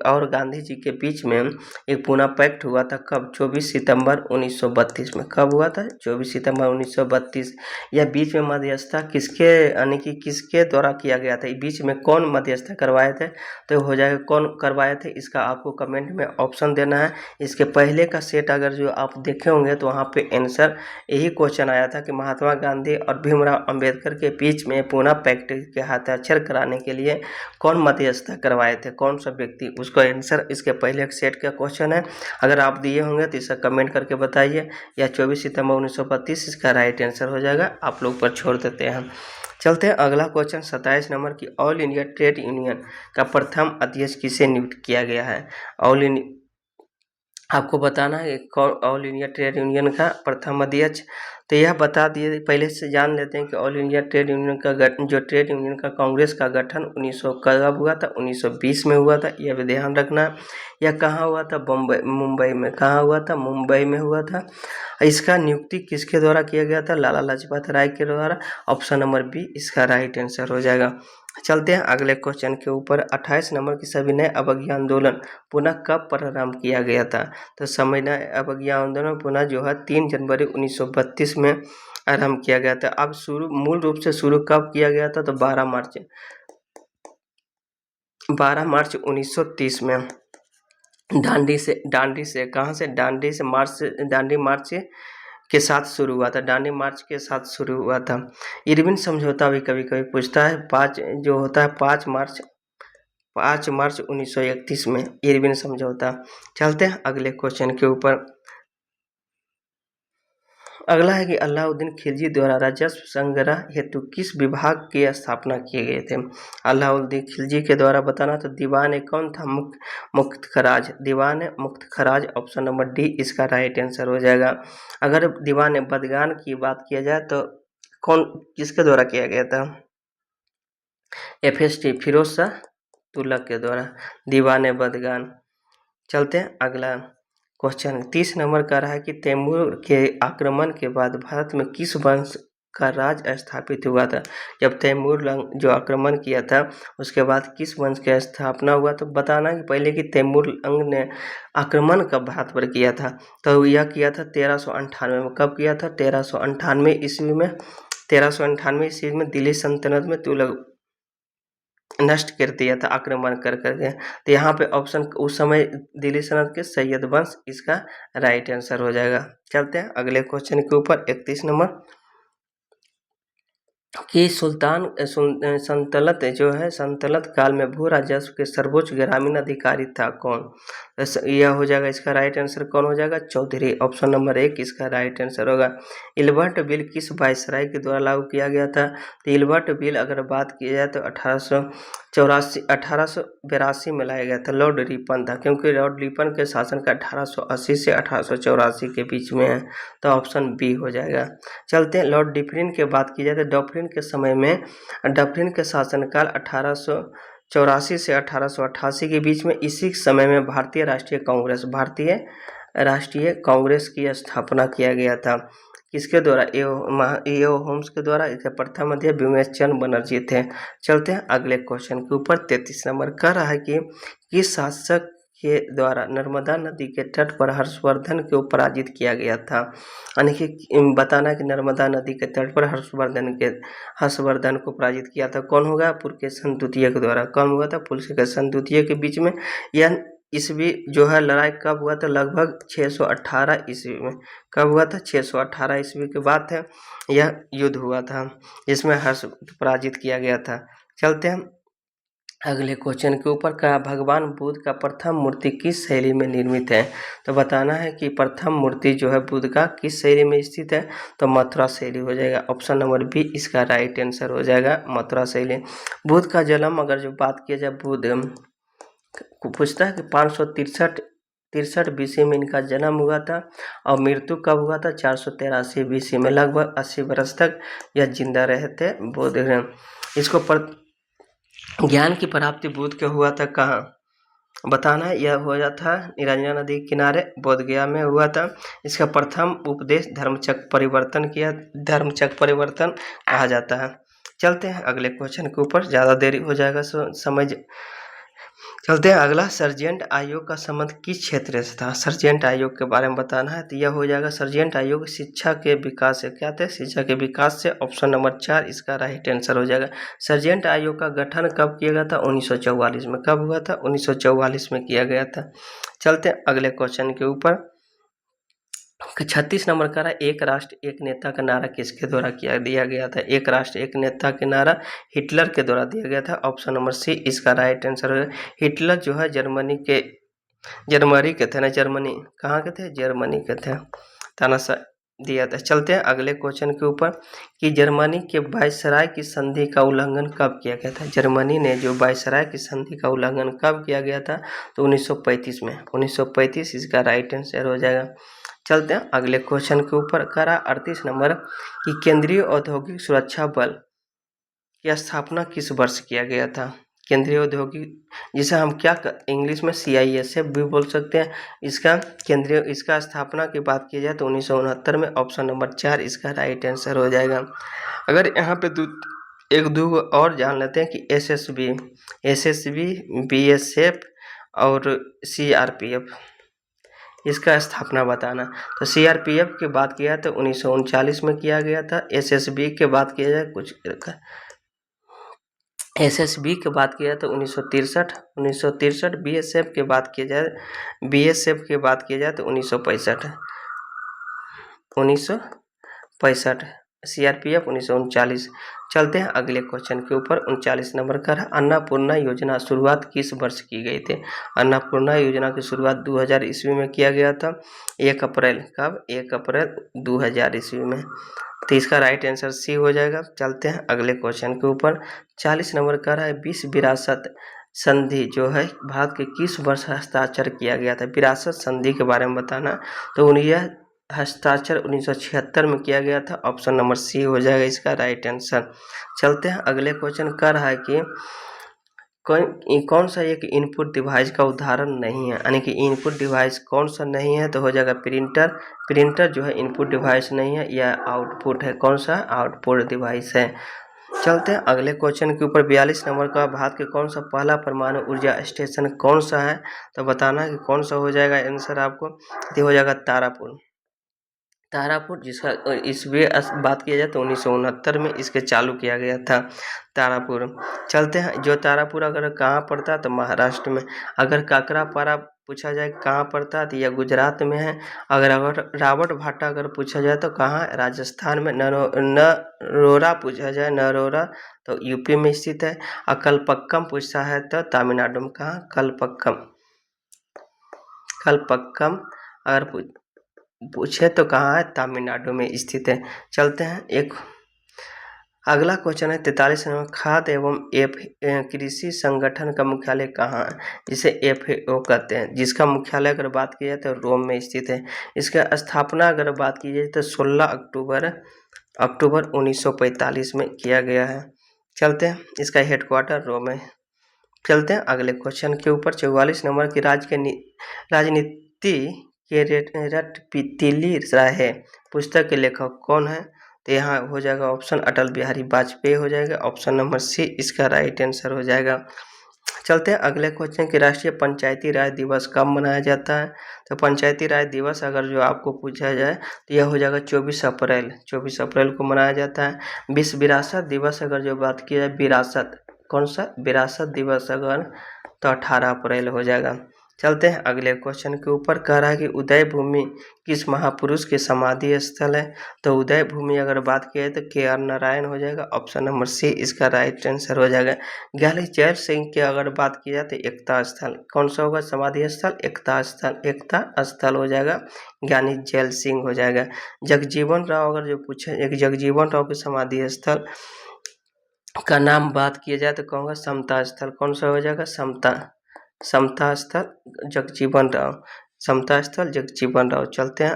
और गांधी जी के बीच में एक पूना पैक्ट हुआ था। कब? 24 सितंबर 1932 में। कब हुआ था? 24 सितंबर 1932। यह बीच में मध्यस्थता किसके यानी कि किसके द्वारा किया गया था? बीच में कौन मध्यस्थता करवाए थे? तो हो जाएगा कौन करवाए थे, इसका आपको कमेंट में ऑप्शन देना है। इसके पहले का सेट अगर जो आप देखे होंगे तो वहाँ पे आंसर यही क्वेश्चन आया था कि महात्मा गांधी और भीमराव अंबेडकर के बीच में पूना पैक्ट के हस्ताक्षर कराने के लिए कौन मध्यस्थता करवाए थे, कौन सा व्यक्ति? उसका आंसर इसके पहले सेट का क्वेश्चन है। अगर आप दिए होंगे तो इसका कमेंट करके बताइए। या 24 सितंबर 1932 इसका राइट आंसर हो जाएगा। आप लोग पर छोड़ देते हैं। चलते हैं अगला क्वेश्चन 27 नंबर की। ऑल इंडिया ट्रेड यूनियन का प्रथम अध्यक्ष किसे नियुक्त किया गया है? आपको बताना है ऑल इंडिया ट्रेड यूनियन का प्रथम अध्यक्ष। तो यह बता दिए, पहले से जान लेते हैं कि ऑल इंडिया ट्रेड यूनियन का जो ट्रेड यूनियन का कांग्रेस का गठन 1900 कब हुआ था? 1920 में हुआ था। यह भी ध्यान रखना। यह कहाँ हुआ था? मुंबई में। कहाँ हुआ था? मुंबई में हुआ था। इसका नियुक्ति किसके द्वारा किया गया था? लाला लाजपत राय के द्वारा। ऑप्शन नंबर बी इसका राइट आंसर हो जाएगा। चलते हैं अगले क्वेश्चन के ऊपर। 28 नंबर की सविनय अवज्ञा आंदोलन पुनः कब प्रारंभ किया गया था? तो सविनय अवज्ञा आंदोलन पुनः जो है 3 जनवरी 1932 में आरंभ किया गया था। अब मूल रूप से शुरू कब किया गया था? तो 12 मार्च 1930 में दांडी से कहाँ से? दांडी मार्च के साथ शुरू हुआ था। दांडी मार्च के साथ शुरू हुआ था। इरविन समझौता भी कभी कभी पूछता है। 5 मार्च 1931 में इरविन समझौता। चलते हैं अगले क्वेश्चन के ऊपर। अगला है कि अलाउद्दीन खिलजी द्वारा राजस्व संग्रह हेतु किस विभाग की स्थापना किए गए थे? अलाउद्दीन खिलजी के द्वारा बताना। तो दीवान कौन था? मुक्त खराज। दीवान मुक्त खराज। ऑप्शन नंबर डी इसका राइट आंसर हो जाएगा। अगर दीवान बदगान की बात किया जाए तो किसके द्वारा किया गया था? FST फिरोज शाह तुगलक के द्वारा दीवान बदगान। चलते हैं अगला क्वेश्चन 30 नंबर का रहा है कि तैमूर के आक्रमण के बाद भारत में किस वंश का राज स्थापित हुआ था? जब तैमूर जो आक्रमण किया था उसके बाद किस वंश की स्थापना हुआ? तो बताना कि पहले कि तैमूर लंग ने आक्रमण कब भारत पर किया था? तो यह किया था 1398 में। कब किया था? 1398 ईस्वी में। 1398 ईस्वी में दिल्ली सल्तनत में तुगलक नष्ट कर दिया था आक्रमण कर करके। तो यहाँ पे ऑप्शन उस समय दिल्ली सल्तनत के सैयद वंश इसका राइट आंसर हो जाएगा। चलते हैं अगले क्वेश्चन के ऊपर 31 नंबर कि सल्तनत काल में भू राजस्व के सर्वोच्च ग्रामीण अधिकारी था कौन? यह हो जाएगा इसका राइट आंसर कौन हो जाएगा? चौधरी। ऑप्शन नंबर 1 इसका राइट आंसर होगा। इल्बर्ट बिल किस वायसराय के द्वारा लागू किया गया था? तो इल्बर्ट बिल अगर बात की जाए तो 1882 में लाया गया था। लॉर्ड रिपन था, क्योंकि लॉर्ड रिपन के शासन का 1880 से 1884 के बीच में है। तो ऑप्शन बी हो जाएगा। चलते हैं लॉर्ड डफरिन की बात की जाए तो डफरिन के समय में डफरिन के शासनकाल 1884 से 1888 के बीच में। इसी समय में भारतीय राष्ट्रीय कांग्रेस की स्थापना किया गया था। किसके द्वारा? एओ होम्स के द्वारा। इसके प्रथम अध्यक्ष विमेश चंद्र बनर्जी थे। चलते हैं अगले क्वेश्चन के ऊपर 33 नंबर कह रहा है कि किस शासक के द्वारा नर्मदा नदी के तट पर हर्षवर्धन को पराजित किया गया था? यानी कि बताना कि नर्मदा नदी के तट पर हर्षवर्धन को पराजित किया था कौन होगा? पुलकेशिन द्वितीय के द्वारा। कौन हुआ था? पुलकेशिन द्वितीय के बीच में। यह ईस्वी जो है लड़ाई कब हुआ था, लगभग 618 ईस्वी में। कब हुआ था, 618 ईस्वी की बात है, यह युद्ध हुआ था जिसमें हर्ष पराजित किया गया था। चलते हैं अगले क्वेश्चन के ऊपर। का भगवान बुद्ध का प्रथम मूर्ति किस शैली में निर्मित है, तो बताना है कि प्रथम मूर्ति जो है बुद्ध का किस शैली में स्थित है, तो मथुरा शैली हो जाएगा। ऑप्शन नंबर बी इसका राइट आंसर हो जाएगा, मथुरा शैली। बुद्ध का जन्म अगर जो बात किया जाए, बुद्ध पूछता है कि 563 BC में इनका जन्म हुआ था और मृत्यु कब हुआ था, 483 BC में। लगभग 80 वर्ष तक यह जिंदा रहे थे बुद्ध। इसको ज्ञान की प्राप्ति बुद्ध के हुआ था कहाँ, बताना है। यह हुआ था निरंजन नदी के किनारे बोध गया में हुआ था। इसका प्रथम उपदेश धर्मचक्र परिवर्तन किया, धर्मचक्र परिवर्तन कहा जाता है। चलते हैं अगले क्वेश्चन के ऊपर, ज़्यादा देरी हो जाएगा समझ। चलते हैं अगला, सर्जेंट आयोग का संबंध किस क्षेत्र से था, सर्जेंट आयोग के बारे में बताना है। तो यह हो जाएगा सर्जेंट आयोग शिक्षा के विकास से, क्या थे, शिक्षा के विकास से। ऑप्शन नंबर 4 इसका राइट आंसर हो जाएगा। सर्जेंट आयोग का गठन कब किया गया था, 1944 में। कब हुआ था, 1944 में किया गया था। चलते हैं अगले क्वेश्चन के ऊपर। 36 नंबर का रहा, एक राष्ट्र एक नेता का नारा किसके द्वारा दिया गया था, एक राष्ट्र एक नेता के नारा हिटलर के द्वारा दिया गया था। ऑप्शन नंबर सी इसका राइट आंसर है। हिटलर जो है जर्मनी के थे ना, जर्मनी कहाँ के थे, जर्मनी के थे, तानाशाह दिया था। चलते हैं अगले क्वेश्चन के ऊपर कि जर्मनी के वायसराय की संधि का उल्लंघन कब किया गया था, जर्मनी ने जो वायसराय की संधि का उल्लंघन कब किया गया था, तो 1935 में। 1935 इसका राइट आंसर हो जाएगा। चलते हैं अगले क्वेश्चन के ऊपर। करा 38 नंबर कि केंद्रीय औद्योगिक सुरक्षा बल की स्थापना किस वर्ष किया गया था, केंद्रीय औद्योगिक, जिसे हम क्या इंग्लिश में CISF भी बोल सकते हैं। इसका स्थापना की बात की जाए तो 1969 में। ऑप्शन नंबर 4 इसका राइट आंसर हो जाएगा। अगर यहाँ पे एक दो और जान लेते हैं कि SSB, BSF और CRPF, इसका स्थापना बताना। तो CRPF की बात किया तो 1939 में किया गया था। SSB की बात किया जाए SSB की बात किया तो 1963। BSF की बात की जाए तो 1965। CRPF 1939। चलते हैं अगले क्वेश्चन के ऊपर। 39 नंबर का अन्नपूर्णा योजना शुरुआत किस वर्ष की गई थी, अन्नपूर्णा योजना की शुरुआत 2000 ईस्वी में किया गया था। 1 अप्रैल, कब, 1 अप्रैल 2000 ईस्वी में। तो इसका राइट आंसर सी हो जाएगा। चलते हैं अगले क्वेश्चन के ऊपर। 40 नंबर का रहा है विश्व विरासत संधि जो है भारत के किस वर्ष हस्ताक्षर किया गया था, विरासत संधि के बारे में बताना। तो यह हस्ताक्षर 1976 में किया गया था। ऑप्शन नंबर सी हो जाएगा इसका राइट आंसर। चलते हैं अगले क्वेश्चन का रहा है कि कौन सा एक इनपुट डिवाइस का उदाहरण नहीं है, यानी कि इनपुट डिवाइस कौन सा नहीं है, तो हो जाएगा प्रिंटर जो है इनपुट डिवाइस नहीं है, यह आउटपुट है। कौन सा, आउटपुट डिवाइस है। चलते हैं अगले क्वेश्चन के ऊपर। 42 नंबर का भारत के कौन सा पहला परमाणु ऊर्जा स्टेशन कौन सा है, तो बताना कि कौन सा हो जाएगा आंसर आपको। तो हो जाएगा तारापुर, जिसका ईस्वी बात किया जाए तो 1969 में इसके चालू किया गया था तारापुर। चलते हैं, जो तारापुर अगर कहाँ पड़ता है तो महाराष्ट्र में। अगर काकरापारा पूछा जाए कहाँ पड़ता है तो यह गुजरात में है। अगर रावट भाटा अगर पूछा जाए तो कहाँ, राजस्थान में। नरोरा पूछा जाए, नरोरा तो यूपी में स्थित है। और कलपक्कम पूछा है तो तमिलनाडु में। कहाँ, कलपक्कम अगर पूछे तो कहाँ है, तमिलनाडु में स्थित है। चलते हैं एक अगला क्वेश्चन है 43 नंबर, खाद्य एवं कृषि संगठन का मुख्यालय कहाँ है, जिसे FAO कहते हैं, जिसका मुख्यालय अगर बात की जाए तो रोम में स्थित है। इसका स्थापना अगर बात की जाए तो 16 अक्टूबर 1945 में किया गया है। चलते हैं, इसका हेडक्वार्टर रोम है। चलते हैं अगले क्वेश्चन के ऊपर। 44 नंबर की राजनीति के रटतीली राहे पुस्तक के लेखक कौन है, तो यहाँ हो जाएगा ऑप्शन अटल बिहारी वाजपेयी हो जाएगा। ऑप्शन नंबर सी इसका राइट आंसर हो जाएगा। चलते हैं अगले क्वेश्चन कि राष्ट्रीय पंचायती राज दिवस कब मनाया जाता है, तो पंचायती राज दिवस अगर जो आपको पूछा जाए तो यह हो जाएगा 24 अप्रैल को मनाया जाता है। विश्व विरासत दिवस अगर जो बात की जाए, विरासत कौन सा, विरासत दिवस अगर तो 18 अप्रैल हो जाएगा। चलते हैं अगले क्वेश्चन के ऊपर। कह रहा है कि उदय भूमि किस महापुरुष के समाधि स्थल है? तो उदय भूमि अगर बात किया तो KR नारायण हो जाएगा, ऑप्शन नंबर सी इसका राइट आंसर हो जाएगा। ज्ञानी जैल सिंह की अगर बात की जाए तो एकता स्थल, कौन सा होगा समाधि स्थल? एकता स्थल, एकता स्थल हो जाएगा, ज्ञानी जैल सिंह हो जाएगा। जगजीवन राव अगर जो पूछे एक जगजीवन राव की समाधि स्थल का नाम बात किया जाए तो कहूँगा समता स्थल, कौन सा हो जाएगा? समता स्थल जगजीवन राव, समता स्थल जगजीवन राव। चलते हैं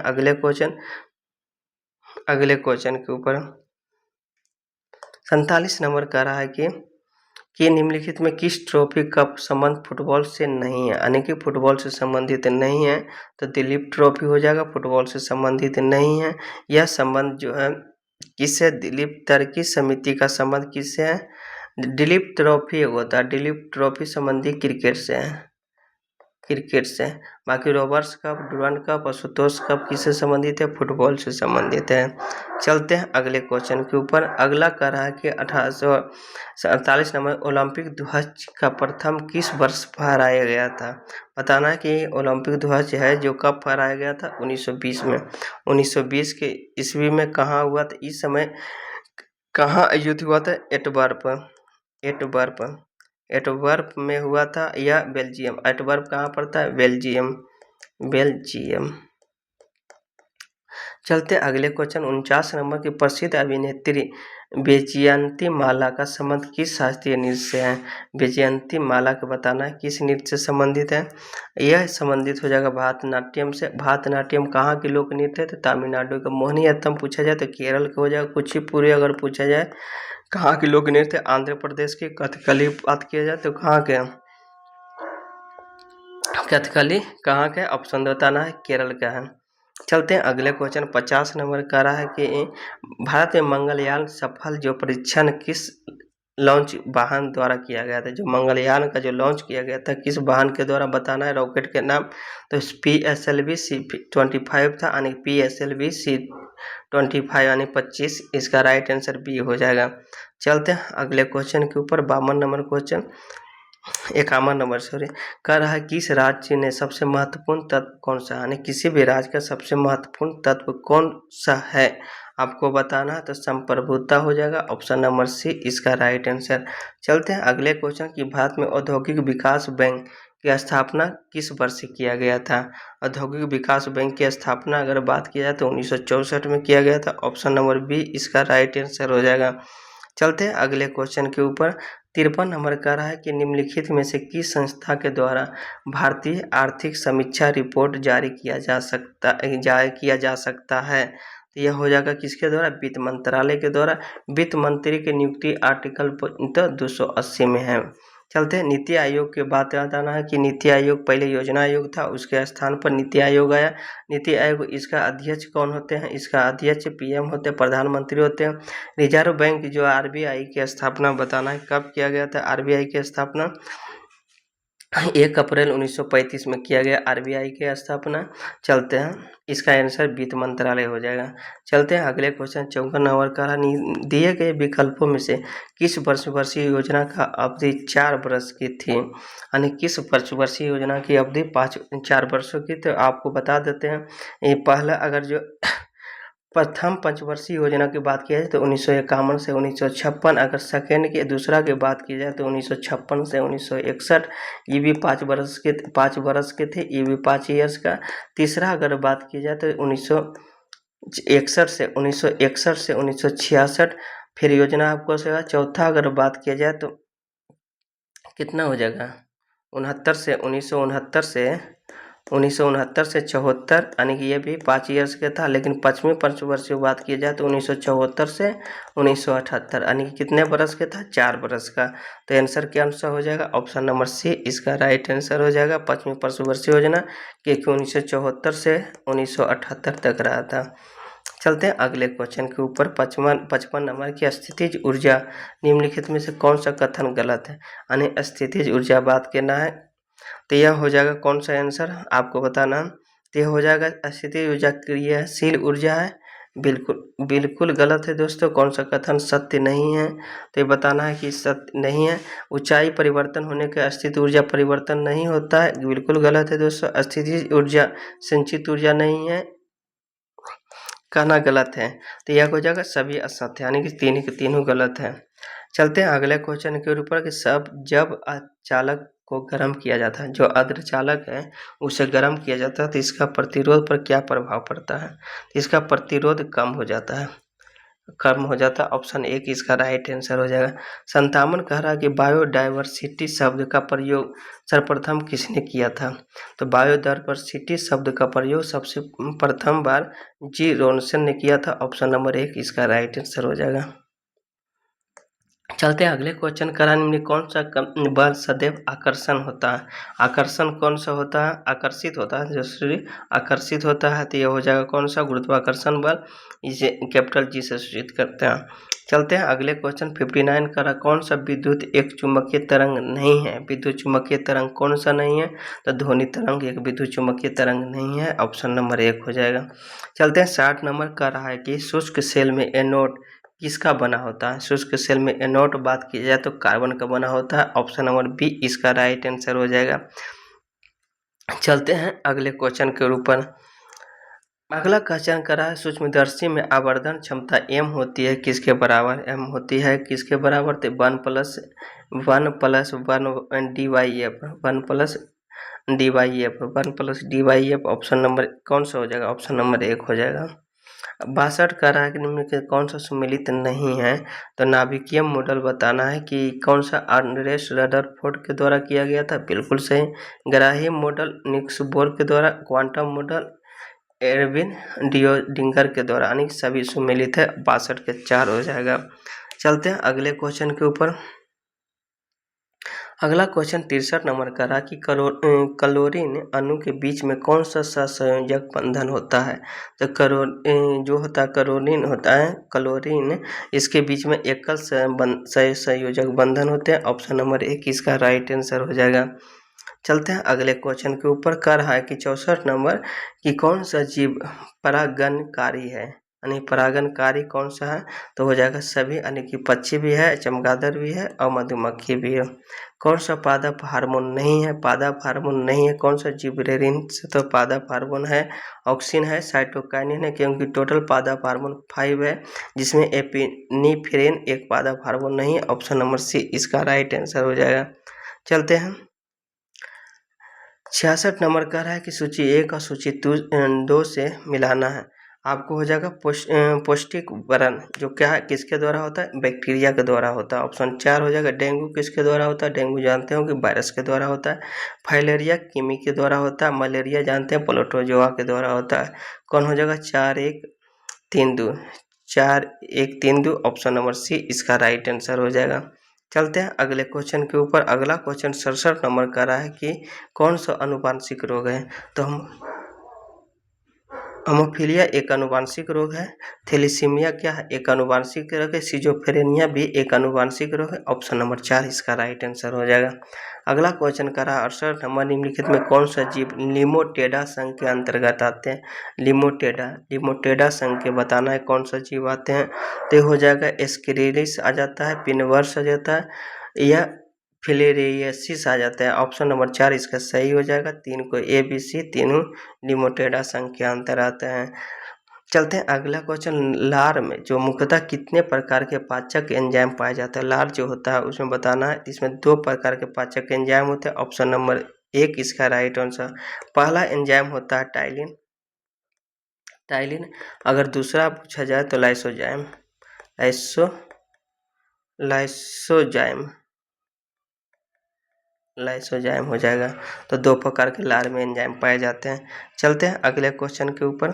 अगले क्वेश्चन के ऊपर। 47 नंबर का रहा है कि निम्नलिखित में किस ट्रॉफी का संबंध फुटबॉल से नहीं है, यानी कि फुटबॉल से संबंधित नहीं है? तो दिलीप ट्रॉफी हो जाएगा, फुटबॉल से संबंधित नहीं है। यह संबंध जो है किससे? दिलीप तर्की समिति का संबंध किससे है? दिलीप ट्रॉफी होता है, दिलीप ट्रॉफी संबंधी क्रिकेट से है, क्रिकेट से। बाकी Roberts cup, Durand cup, Ashutosh cup किससे संबंधित है? फुटबॉल से संबंधित है। चलते हैं अगले क्वेश्चन के ऊपर। अगला कह रहा है कि 1847 नंबर ओलंपिक ध्वज का प्रथम किस वर्ष फहराया गया था? बताना है कि ओलंपिक ध्वज है जो कब फहराया गया था? 1920 में। 1920 के ईस्वी में कहाँ हुआ था? इस समय कहाँ युद्ध हुआ था? एटवर्प में हुआ था या बेल्जियम? एटवर्प कहाँ पड़ता है? बेल्जियम। चलते अगले क्वेश्चन। 49 नंबर की प्रसिद्ध अभिनेत्री वैजयंती माला का संबंध किस शास्त्रीय नृत्य से है? वैजयंती माला को बताना है किस नृत्य से संबंधित है? यह संबंधित हो जाएगा भारतनाट्यम से। भारतनाट्यम कहाँ की लोक नृत्य है? तो तमिलनाडु का। मोहिनीअट्टम पूछा जाए तो केरल का हो जाएगा। कुचिपुड़ी अगर पूछा जाए कहाँ की लोक नृत्य? आंध्र प्रदेश की। कथकली बात किया जाए तो कहाँ के? कथकली कहाँ का? ऑप्शन बताना है, केरल का है। चलते हैं अगले क्वेश्चन। 50 नंबर का रहा है कि भारत में मंगलयान सफल जो परीक्षण किस लॉन्च वाहन द्वारा किया गया था? जो मंगलयान का जो लॉन्च किया गया था किस वाहन के द्वारा बताना है, रॉकेट के नाम। तो PSLV C-25 था, यानी PSLV C-25 यानी 25, इसका राइट आंसर बी हो जाएगा। चलते हैं अगले क्वेश्चन के ऊपर। 51 नंबर क्वेश्चन, 51 नंबर सॉरी। कह रहा है किस राज्य ने सबसे महत्वपूर्ण तत्व कौन सा, यानी किसी भी राज्य का सबसे महत्वपूर्ण तत्व कौन सा है आपको बताना है? तो संप्रभुता हो जाएगा, ऑप्शन नंबर सी इसका राइट आंसर। चलते हैं अगले क्वेश्चन की भारत में औद्योगिक विकास बैंक की स्थापना किस वर्ष से किया गया था? औद्योगिक विकास बैंक की स्थापना अगर बात की जाए तो 1964 में किया गया था, ऑप्शन नंबर बी इसका राइट आंसर हो जाएगा। चलते हैं अगले क्वेश्चन के ऊपर। 53 नंबर का रहा है कि निम्नलिखित में से किस संस्था के द्वारा भारतीय आर्थिक समीक्षा रिपोर्ट जारी किया जा सकता है? तो यह हो जाएगा किसके द्वारा? वित्त मंत्रालय के द्वारा। वित्त मंत्री की नियुक्ति आर्टिकल 280 में है। चलते हैं नीति आयोग की बात बताना है कि नीति आयोग पहले योजना आयोग था, उसके स्थान पर नीति आयोग आया। नीति आयोग इसका अध्यक्ष कौन होते हैं? इसका अध्यक्ष PM होते हैं, प्रधानमंत्री होते हैं। रिजर्व बैंक जो RBI की स्थापना बताना है कब किया गया था? RBI की स्थापना 1 अप्रैल 1935 में किया गया, RBI की स्थापना। चलते हैं इसका आंसर वित्त मंत्रालय हो जाएगा। चलते हैं अगले क्वेश्चन। 54 नंबर का दिए गए विकल्पों में से किस वर्षीय योजना का अवधि 4 वर्ष की थी? यानी किस वर्षीय योजना की अवधि 4 वर्षों की? तो आपको बता देते हैं। ये पहला अगर जो प्रथम पंचवर्षीय योजना की बात की जाए तो 1951 से 1956। अगर सेकेंड की दूसरा की बात की जाए तो 1956 से 1961। ये भी 5 वर्ष के थे, ये भी 5 ईयर्स का। तीसरा अगर बात की जाए तो 1961 से 1966। फिर योजना आपको सेवा। चौथा अगर बात किया जाए तो कितना हो जाएगा? 1969 से 74, यानी कि ये भी 5 ईयर्स के था। लेकिन पश्चिमी पंचवर्षीय की बात की जाए तो 1974 से 1978, यानी कि कितने बरस के था? 4 बरस का। तो आंसर क्या आंसर हो जाएगा? ऑप्शन नंबर सी इसका राइट आंसर हो जाएगा, पश्चिमी पंचवर्षीय योजना, क्योंकि 1974 से 1978 तक रहा था। चलते हैं अगले क्वेश्चन के ऊपर। 55 नंबर की स्थितिज ऊर्जा निम्नलिखित में से कौन सा कथन गलत है? यानी स्थितिज ऊर्जा बात करना है तो यह हो जाएगा कौन सा आंसर आपको बताना। तो यह हो जाएगा स्थितिज ऊर्जा क्रियाशील ऊर्जा है बिल्कुल गलत है दोस्तों। कौन सा कथन सत्य नहीं है? तो ये बताना है कि सत्य नहीं है। ऊंचाई परिवर्तन होने के स्थिति ऊर्जा परिवर्तन नहीं होता है, बिल्कुल गलत है दोस्तों। स्थिति ऊर्जा संचित ऊर्जा नहीं है, कहना गलत है। तो यह हो जाएगा सभी असत्य, यानी कि तीन के तीनों गलत है। चलते हैं अगले क्वेश्चन के ऊपर कि सब जब चालक को गर्म किया जाता है, जो अर्धचालक है उसे गर्म किया जाता है, तो इसका प्रतिरोध पर क्या प्रभाव पड़ता है? तो इसका प्रतिरोध कम हो जाता है, कम हो जाता है। ऑप्शन ए की इसका राइट आंसर हो जाएगा। 57 कह रहा है कि बायोडाइवर्सिटी शब्द का प्रयोग सर्वप्रथम किसने किया था? तो बायोडाइवर्सिटी शब्द का प्रयोग सबसे प्रथम बार जी रॉनसन ने किया था। ऑप्शन नंबर 1 इसका राइट आंसर हो जाएगा। चलते हैं अगले क्वेश्चन कराने में, कौन सा बल सदैव आकर्षण होता है? आकर्षण कौन सा होता है? आकर्षित होता है, जो आकर्षित होता है, तो यह हो जाएगा कौन सा? गुरुत्वाकर्षण बल, इसे कैपिटल जी से सूचित करते हैं। चलते हैं अगले क्वेश्चन 59 का, कौन सा विद्युत एक चुंबकीय तरंग नहीं है? विद्युत चुंबकीय तरंग कौन सा नहीं है? तो ध्वनि तरंग एक विद्युत चुंबकीय तरंग नहीं है। ऑप्शन नंबर 1 हो जाएगा। चलते हैं 60 नंबर का रहा है कि शुष्क सेल में एनोड किसका बना होता है? शुष्क सेल में एनोड बात की जाए तो कार्बन का बना होता है। ऑप्शन नंबर बी इसका राइट आंसर हो जाएगा। चलते हैं अगले क्वेश्चन के ऊपर। अगला क्वेश्चन करा है सूक्ष्मदर्शी में आवर्धन क्षमता m होती है किसके बराबर? m होती है किसके बराबर? तो 1 plus 1 D Y F. Option number कौन सा हो जाएगा? ऑप्शन नंबर 1 हो जाएगा। 62 का रहा है कि निम्न के कौन सा सम्मिलित नहीं है? तो नाभिकीय मॉडल बताना है कि कौन सा अर्नेस्ट रदरफोर्ड के द्वारा किया गया था, बिल्कुल सही। ग्राही मॉडल निक्स बोर के द्वारा, क्वांटम मॉडल एरविन डिंगर के द्वारा, यानी सभी सम्मिलित है। 62 के 4 हो जाएगा। चलते हैं अगले क्वेश्चन के ऊपर। अगला क्वेश्चन 63 नंबर का रहा कि क्लोरीन अणु के बीच में कौन सा सहसंयोजक बंधन होता है? तो जो होता है क्लोरीन होता है, क्लोरीन इसके बीच में एकल सहसंयोजक बंधन होते हैं। ऑप्शन नंबर 1 इसका राइट आंसर हो जाएगा। चलते हैं अगले क्वेश्चन के ऊपर। कर रहा है कि 64 नंबर कि कौन सा जीव परागणकारी है, यानी परागणकारी कौन सा है? तो हो जाएगा सभी, यानी कि पक्षी भी है, चमगादड़ भी है और मधुमक्खी भी है। कौन सा पादप हार्मोन नहीं है? पादप हार्मोन नहीं है कौन सा? जिबरेलिन से तो पादप हार्मोन है, ऑक्सिन है, साइटोकाइनिन है, क्योंकि टोटल पादप हार्मोन 5 है, जिसमें एपिनेफ्रिन एक पादप हार्मोन नहीं है। ऑप्शन नंबर सी इसका राइट आंसर हो जाएगा। चलते हैं 66 नंबर कह रहा है कि सूची 1 और सूची 2 से मिलाना है। आपको हो जाएगा पौष्टिक वरण, जो क्या है किसके द्वारा होता है? बैक्टीरिया के द्वारा होता है। ऑप्शन 4 हो जाएगा। डेंगू किसके द्वारा होता है? डेंगू जानते हो कि वायरस के द्वारा होता है। फाइलेरिया कृमि के द्वारा होता है। मलेरिया जानते हैं प्रोटोजोआ के द्वारा होता है। कौन हो जाएगा? 4 1 3 2, 4 1 3 2। ऑप्शन नंबर सी इसका राइट आंसर हो जाएगा। चलते हैं अगले क्वेश्चन के ऊपर। अगला क्वेश्चन 67 नंबर का रहा है कि कौन सा आनुवांशिक रोग है? तो हेमोफीलिया एक आनुवांशिक रोग है। थैलेसीमिया क्या है? एक आनुवांशिक रोग है। सिजोफ्रेनिया भी एक आनुवांशिक रोग है। ऑप्शन नंबर 4 इसका राइट आंसर हो जाएगा। अगला क्वेश्चन का रहा 68 नंबर, निम्नलिखित में कौन सा जीव लिमोटेडा संघ के अंतर्गत आते हैं? लिमोटेडा संघ के बताना है कौन सा जीव आते हैं। तो हो जाएगा एस्केरिस आ जाता है, पिनवर्स आ जाता है, या फिलेरियसिस आ जाता है। ऑप्शन नंबर 4 इसका सही हो जाएगा। 3 को ए बी सी तीनों लिमोटेडा संघ के अंतर आते हैं। चलते हैं अगला क्वेश्चन। लार में जो मुख्यतः कितने प्रकार के पाचक एंजाइम पाए जाते हैं? लार जो होता है उसमें बताना है। इसमें 2 प्रकार के पाचक एंजाइम होते हैं। ऑप्शन नंबर 1 इसका राइट आंसर। पहला एंजाइम होता है टाइलिन। अगर दूसरा पूछा जाए तो लाइसोजाइम हो जाएगा। तो 2 प्रकार के लार में एंजाइम पाए जाते हैं। चलते हैं अगले क्वेश्चन के ऊपर।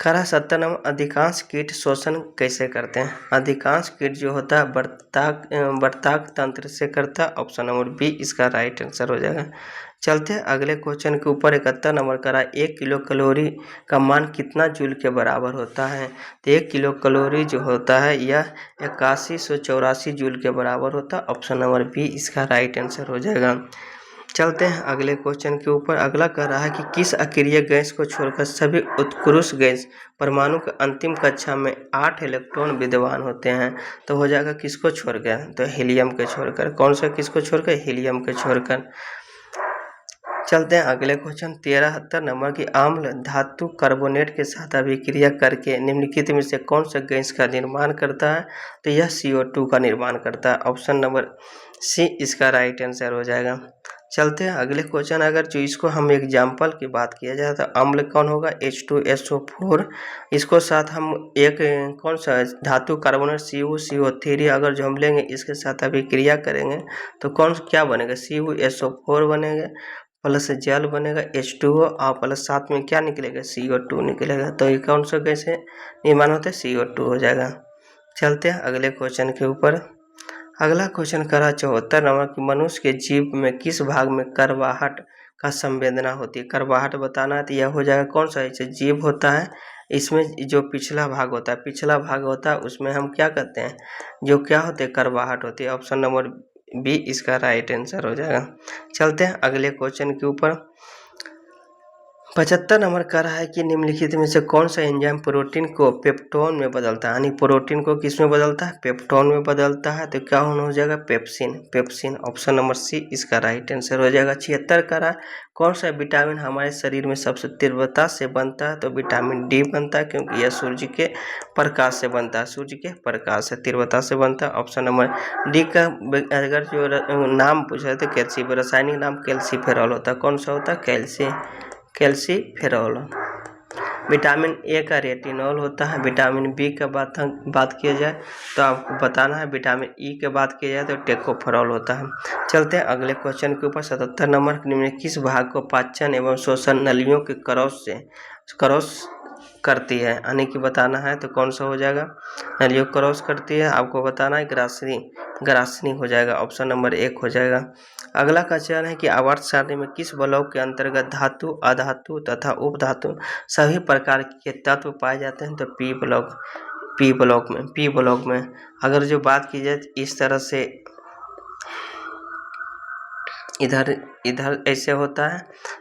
खरा 70 नंबर, अधिकांश कीट शोषण कैसे करते हैं? अधिकांश कीट जो होता है वर्ताक तंत्र से करता है। ऑप्शन नंबर बी इसका राइट आंसर हो जाएगा। चलते हैं अगले क्वेश्चन के ऊपर। 71 नंबर करा 1 किलो कैलोरी का मान कितना जूल के बराबर होता है? तो 1 किलो कैलोरी जो होता है यह 8184 जूल के बराबर होता है। ऑप्शन नंबर बी इसका राइट आंसर हो जाएगा। चलते हैं अगले क्वेश्चन के ऊपर। अगला कह रहा है कि किस अक्रिय गैस को छोड़कर सभी उत्कृष्ट गैस परमाणु के अंतिम कक्षा में 8 इलेक्ट्रॉन विद्यमान होते हैं। तो हो जाएगा किसको छोड़कर, तो हीलियम के छोड़कर। कौन सा किसको छोड़कर, हीलियम के छोड़कर। चलते हैं अगले क्वेश्चन 73 नंबर की अम्ल धातु कार्बोनेट के साथ अभिक्रिया करके निम्नलिखित में से कौन सा गैस का निर्माण करता है। तो यह CO2 का निर्माण करता है। ऑप्शन नंबर सी इसका राइट आंसर हो जाएगा। चलते हैं अगले क्वेश्चन। अगर जो इसको हम एग्जाम्पल की बात किया जाए तो अम्ल कौन होगा, H2SO4। इसको साथ हम एक कौन सा धातु कार्बोनेट CuCO3 अगर जो हम लेंगे इसके साथ अभिक्रिया करेंगे तो कौन क्या बनेगा, CuSO4 बनेगा, प्लस जल बनेगा H2O और प्लस साथ में क्या निकलेगा, CO2 निकलेगा। तो ये कौन सा गैस है निर्माण होता है, CO2 हो जाएगा। चलते हैं अगले क्वेश्चन के ऊपर। अगला क्वेश्चन करा 74 नंबर की मनुष्य के जीव में किस भाग में करवाहट का संवेदना होती है। करवाहट बताना है तो यह हो जाएगा कौन सा, ऐसे जीव होता है इसमें जो पिछला भाग होता है उसमें हम क्या कहते हैं, जो क्या होते हैं, करवाहट होती है। ऑप्शन नंबर बी इसका राइट आंसर हो जाएगा। चलते हैं अगले क्वेश्चन के ऊपर। 75 नंबर कह रहा है कि निम्नलिखित में से कौन सा एंजाइम प्रोटीन को पेप्टोन में बदलता है, यानी प्रोटीन को किस में बदलता है, पेप्टोन में बदलता है। तो क्या हो जाएगा, पेप्सिन। ऑप्शन नंबर सी इसका राइट आंसर हो जाएगा। 76 कह रहा है कौन सा विटामिन हमारे शरीर में सबसे तीव्रता से बनता है। तो विटामिन डी बनता है, क्योंकि यह सूर्य के प्रकाश से बनता है, सूर्य के प्रकाश से तीव्रता से बनता है। ऑप्शन नंबर डी का अगर जो नाम पूछा तो कैल्शियम, रासायनिक नाम कैल्सीफेरॉल होता है। कौन सा होता है, कैल्सीफेरॉल। विटामिन ए का रेटिनॉल होता है। विटामिन बी का बात किया जाए तो आपको बताना है, विटामिन ई के बात किया जाए तो टेकोफेरॉल होता है। चलते हैं अगले क्वेश्चन के ऊपर। 77 नंबर में किस भाग को पाचन एवं श्वसन नलियों के क्रॉस करती है, यानी कि बताना है तो कौन सा हो जाएगा, नलियों क्रॉस करती है। आपको बताना है ग्रासनी हो जाएगा। ऑप्शन नंबर 1 हो जाएगा। अगला क्वेश्चन है कि आवर्त सारणी में किस ब्लॉक के अंतर्गत धातु, अधातु तथा उपधातु सभी प्रकार के तत्व पाए जाते हैं। तो पी ब्लॉक में अगर जो बात की जाए इस तरह से इधर ऐसे होता है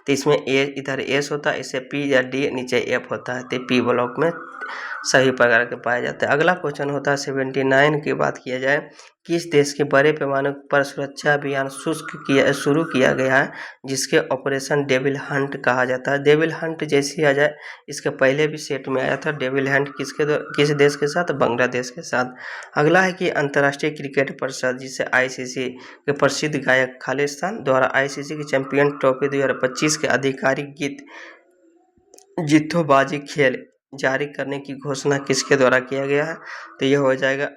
तो इसमें ए इधर एस होता है, इसे पी या डी नीचे एफ होता है। तो पी ब्लॉक में सही प्रकार के पाए जाते हैं। अगला क्वेश्चन होता है 79 की बात किया जाए, किस देश के बड़े पैमाने पर सुरक्षा अभियान शुरू किया गया है, जिसके ऑपरेशन डेविल हंट कहा जाता है। डेविल हंट जैसी आ जाए, इसके पहले भी सेट में आया था डेविल हंट, किस देश के साथ, बांग्लादेश के साथ। अगला है कि अंतर्राष्ट्रीय क्रिकेट परिषद जिसे ICC के प्रसिद्ध गायक खालिस्तान द्वारा ICC की चैंपियन ट्रॉफी 2025 के आधिकारिक गीत जित्थोबाजी खेल जारी करने की घोषणा किसके द्वारा किया गया है। तो यह हो जाएगा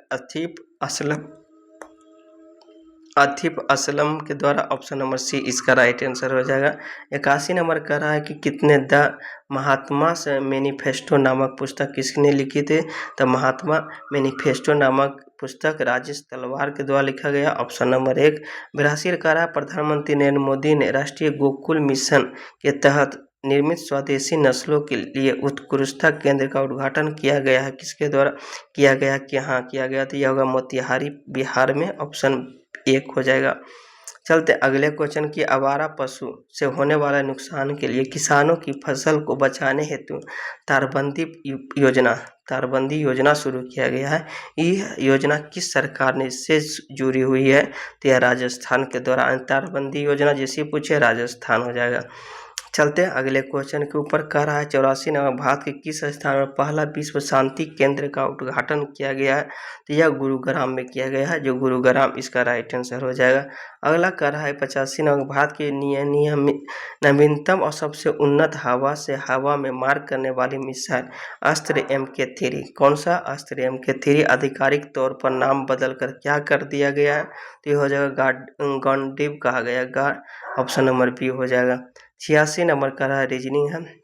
आतिफ असलम के द्वारा। ऑप्शन नंबर सी इसका राइट आंसर हो जाएगा। 81 नंबर कह रहा है कि कितने द महात्मा से मैनिफेस्टो नामक पुस्तक किसने लिखी थी। तो महात्मा मैनिफेस्टो नामक पुस्तक राजेश तलवार के द्वारा लिखा गया। Option number 1। 82 कह रहा है प्रधानमंत्री नरेंद्र मोदी ने राष्ट्रीय गोकुल मिशन के तहत निर्मित स्वदेशी नस्लों के लिए उत्कृष्टता केंद्र का उद्घाटन किया गया है, किसके द्वारा किया गया, कहाँ किया गया। तो यह होगा मोतिहारी, बिहार में। ऑप्शन 1 हो जाएगा। चलते अगले क्वेश्चन की, आवारा पशु से होने वाले नुकसान के लिए किसानों की फसल को बचाने हेतु तारबंदी योजना शुरू किया गया है। यह योजना किस सरकार ने इससे जुड़ी हुई है। तो यह राजस्थान के दौरान तारबंदी योजना जैसे पूछे राजस्थान हो जाएगा। चलते हैं अगले क्वेश्चन के ऊपर। कह रहा है 84 नंबर भारत के किस स्थान में पहला विश्व शांति केंद्र का उद्घाटन किया गया है। तो यह गुरुग्राम में किया गया है, जो गुरुग्राम इसका राइट आंसर हो जाएगा। अगला कह रहा है 85 नंबर भारत के नवीनतम और सबसे उन्नत हवा में मार करने वाली मिसाइल अस्त्र MK3। कौन सा अस्त्र MK3 आधिकारिक तौर पर नाम बदल कर क्या कर दिया गया है। तो यह हो जाएगा गॉनडिव कहा गया। ऑप्शन नंबर बी हो जाएगा। 86 नंबर का रहा रीजनिंग है,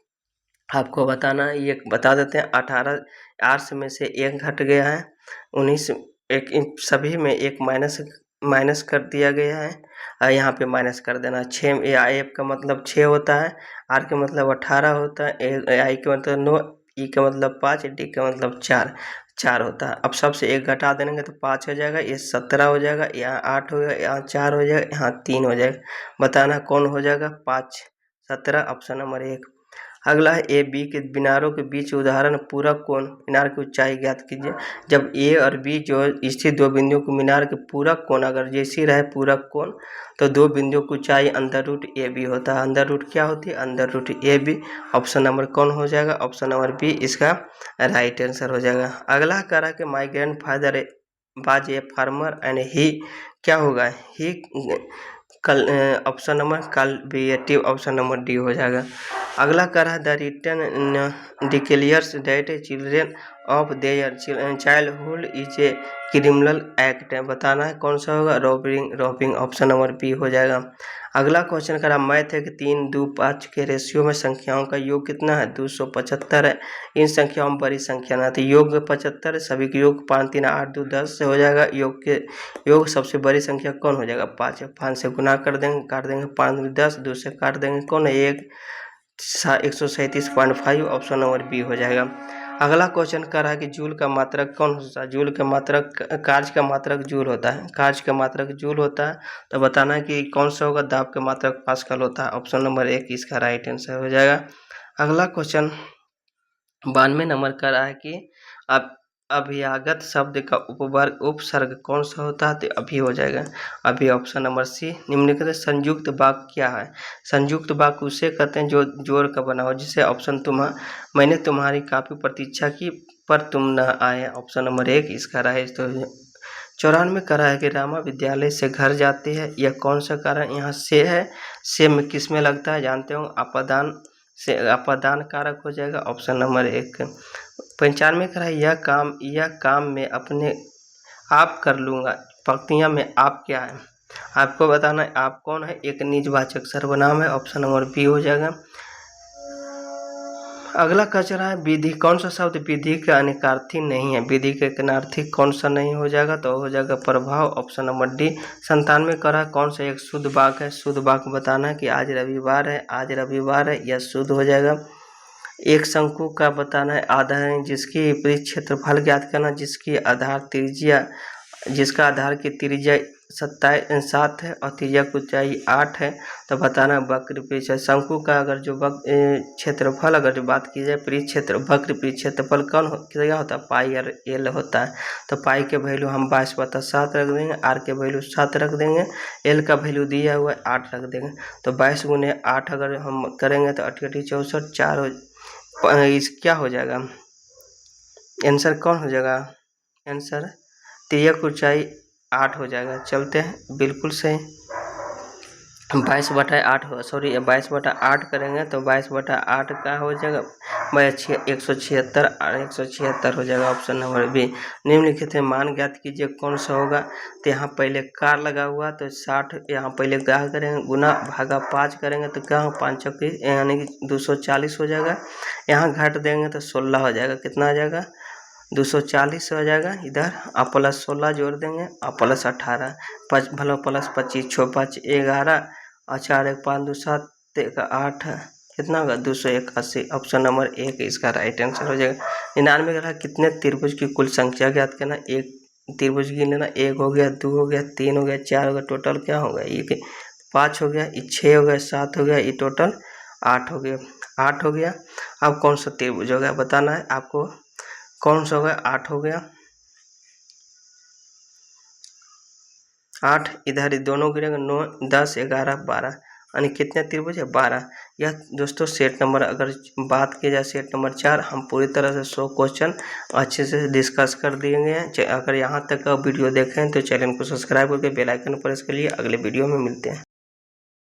आपको बताना है, ये बता देते हैं। 18 आर्ट्स में से 1 घट गया है, 19 एक सभी में 1 माइनस कर दिया गया है, और यहाँ पे माइनस कर देना। 6 एफ का मतलब 6 होता है, आर का मतलब 18 होता है, आई का मतलब 9, ई का मतलब 5, डी का मतलब 4। 4 होता है। अब सबसे 1 घटा देंगे तो 5 हो जाएगा, ये 17 हो जाएगा, यहाँ 8 हो जाएगा, यहाँ 4 हो जाएगा, यहाँ 3 हो जाएगा। बताना कौन हो जाएगा? 5 17, ऑप्शन नंबर 1। अगला है ए बी के मीनारों के बीच उदाहरण पूरक कोण। मीनार की ऊंचाई ज्ञात कीजिए। जब ए और बी जो स्थित दो बिंदुओं को मीनार के पूरक कोण अगर जैसी रहे पूरक कोण, तो दो बिंदुओं की ऊंचाई अंडर रूट ए बी होता है। अंडर रूट क्या होती है? Under root A B. Option number कौन हो जाएगा? ऑप्शन नंबर बी इसका राइट आंसर हो जाएगा। अगला कह रहा है कि माई ग्रैंड फादर बाज ए फार्मर एंड ही क्या होगा? ही कल ऑप्शन नंबर कल्टिवेटिव, ऑप्शन नंबर डी हो जाएगा। अगला कह रहा है the return declares that children of their childhood is a criminal act. बताना है कौन सा होगा? रॉबिंग, ऑप्शन नंबर बी हो जाएगा। अगला क्वेश्चन करा मैथ है कि 3, 2, 5 के रेशियो में संख्याओं का योग कितना है? 275 है। इन संख्याओं में बड़ी संख्या ना तो योग 75 है, सभी के योग 5, 3, 8, 2, 10 से हो जाएगा। योग सबसे बड़ी संख्या कौन हो जाएगा? 5 है। 5 से गुना कर देंगे, काट देंगे 5 10, 2 से काट देंगे कौन है? 137.5, ऑप्शन नंबर बी हो जाएगा। अगला क्वेश्चन कर रहा है कि जूल का मात्रक कौन होता है? जूल का मात्रक कार्य का मात्रक जूल होता है। कार्य का मात्रक जूल होता है। तो बताना है कि कौन सा होगा? दाब का मात्रक पास्कल होता है। ऑप्शन नंबर 1 इसका राइट आंसर हो जाएगा। अगला क्वेश्चन 92 नंबर का रहा है कि अब अभियागत शब्द का उपसर्ग कौन सा होता है? तो अभी हो जाएगा। अभी ऑप्शन नंबर सी। निम्नलिखित संयुक्त वाक्य क्या है? संयुक्त वाक्य उसे कहते हैं जो जोड़ का बना हो, जिसे ऑप्शन मैंने तुम्हारी काफी प्रतीक्षा की पर तुम न आए, ऑप्शन नंबर 1 इसका राइट। तो 94 करा है कि रामा विद्यालय से घर जाते हैं, यह कौन सा कारण यहाँ से है? से में किस में लगता है? जानते हो, अपादान से अपादान कारक हो जाएगा, ऑप्शन नंबर 1। 95 करा है यह काम में अपने आप कर लूँगा। पंक्तियाँ में आप क्या है? आपको बताना है आप कौन है? एक निजवाचक सर्वनाम है, ऑप्शन नंबर बी हो जाएगा। अगला कचरा है विधि। कौन सा शब्द विधि का अनिकार्थी नहीं है? विधि के अनिकार्थी कौन सा नहीं हो जाएगा? तो हो जाएगा प्रभाव, ऑप्शन नंबर डी। 97 करा कौन सा एक शुद्ध वाक्य है? शुद्ध वाक्य बताना है कि आज रविवार है, आज रविवार है, यह शुद्ध हो जाएगा। एक शंकु का बताना है आधार है, जिसकी विपरीत क्षेत्रफल ज्ञात करना, जिसका आधार की त्रिज्या 7 है और त्रिज्या की ऊंचाई 8 है। तो बताना वक्र पृष्ठ। शंकु का अगर जो क्षेत्रफल अगर जो बात की जाए वक्र पृष्ठ क्षेत्रफल क्या होता है? पाई और एल होता है। तो पाई के वैल्यू हम 22/7 रख देंगे, आर के वैल्यू 7 रख देंगे, एल का वैल्यू दिया हुआ है 8 रख देंगे। तो 22 गुने 8 अगर हम करेंगे तो 8 8 64 4 इस क्या हो जाएगा? आंसर कौन हो जाएगा? आंसर त्रिज्या की ऊंचाई 8 हो जाएगा। चलते हैं, बिल्कुल सही। 22/8 सॉरी 22/8 करेंगे तो 22/8 का हो जाएगा 176 और 176 हो जाएगा, ऑप्शन नंबर बी। निम्नलिखित में मान ज्ञात कीजिए कौन सा होगा? तो यहाँ पहले कार लगा हुआ तो 60, यहाँ पहले क्या करेंगे? गुना भागा 5 करेंगे तो क्या 5 यानी कि 240 हो जाएगा। यहाँ घट देंगे तो 16 हो जाएगा। कितना आ जाएगा? 240 हो जाएगा। इधर आप प्लस 16 जोड़ देंगे और प्लस 18 भला प्लस 25 6 5 11 और 4 1 5 2 7 8 कितना होगा? 281, ऑप्शन नंबर 1 इसका राइट आंसर हो जाएगा। 99 का कितने त्रिभुज की कुल संख्या ज्ञात करना? एक त्रिभुज गिन लेना। 1 हो गया, 2 हो गया, 3 हो गया, 4 हो गया, टोटल क्या होगा? ये 5 हो गया, ये 6 हो गया, 7 हो गया, ये टोटल 8 हो गया। 8 हो गया। अब कौन सा त्रिभुज हो गया बताना है आपको। कौन सा होगा? 8 हो गया। 8 इधर दोनों गिरेंगे 9 10 11 12 यानी कितने त्रिभुज है? 12। यह दोस्तों सेट नंबर अगर बात की जाए सेट नंबर 4 हम पूरी तरह से 100 क्वेश्चन अच्छे से डिस्कस कर दिए हैं। अगर यहाँ तक का वीडियो देखें तो चैनल को सब्सक्राइब करके बेल आइकन प्रेस करिए। अगले वीडियो में मिलते हैं।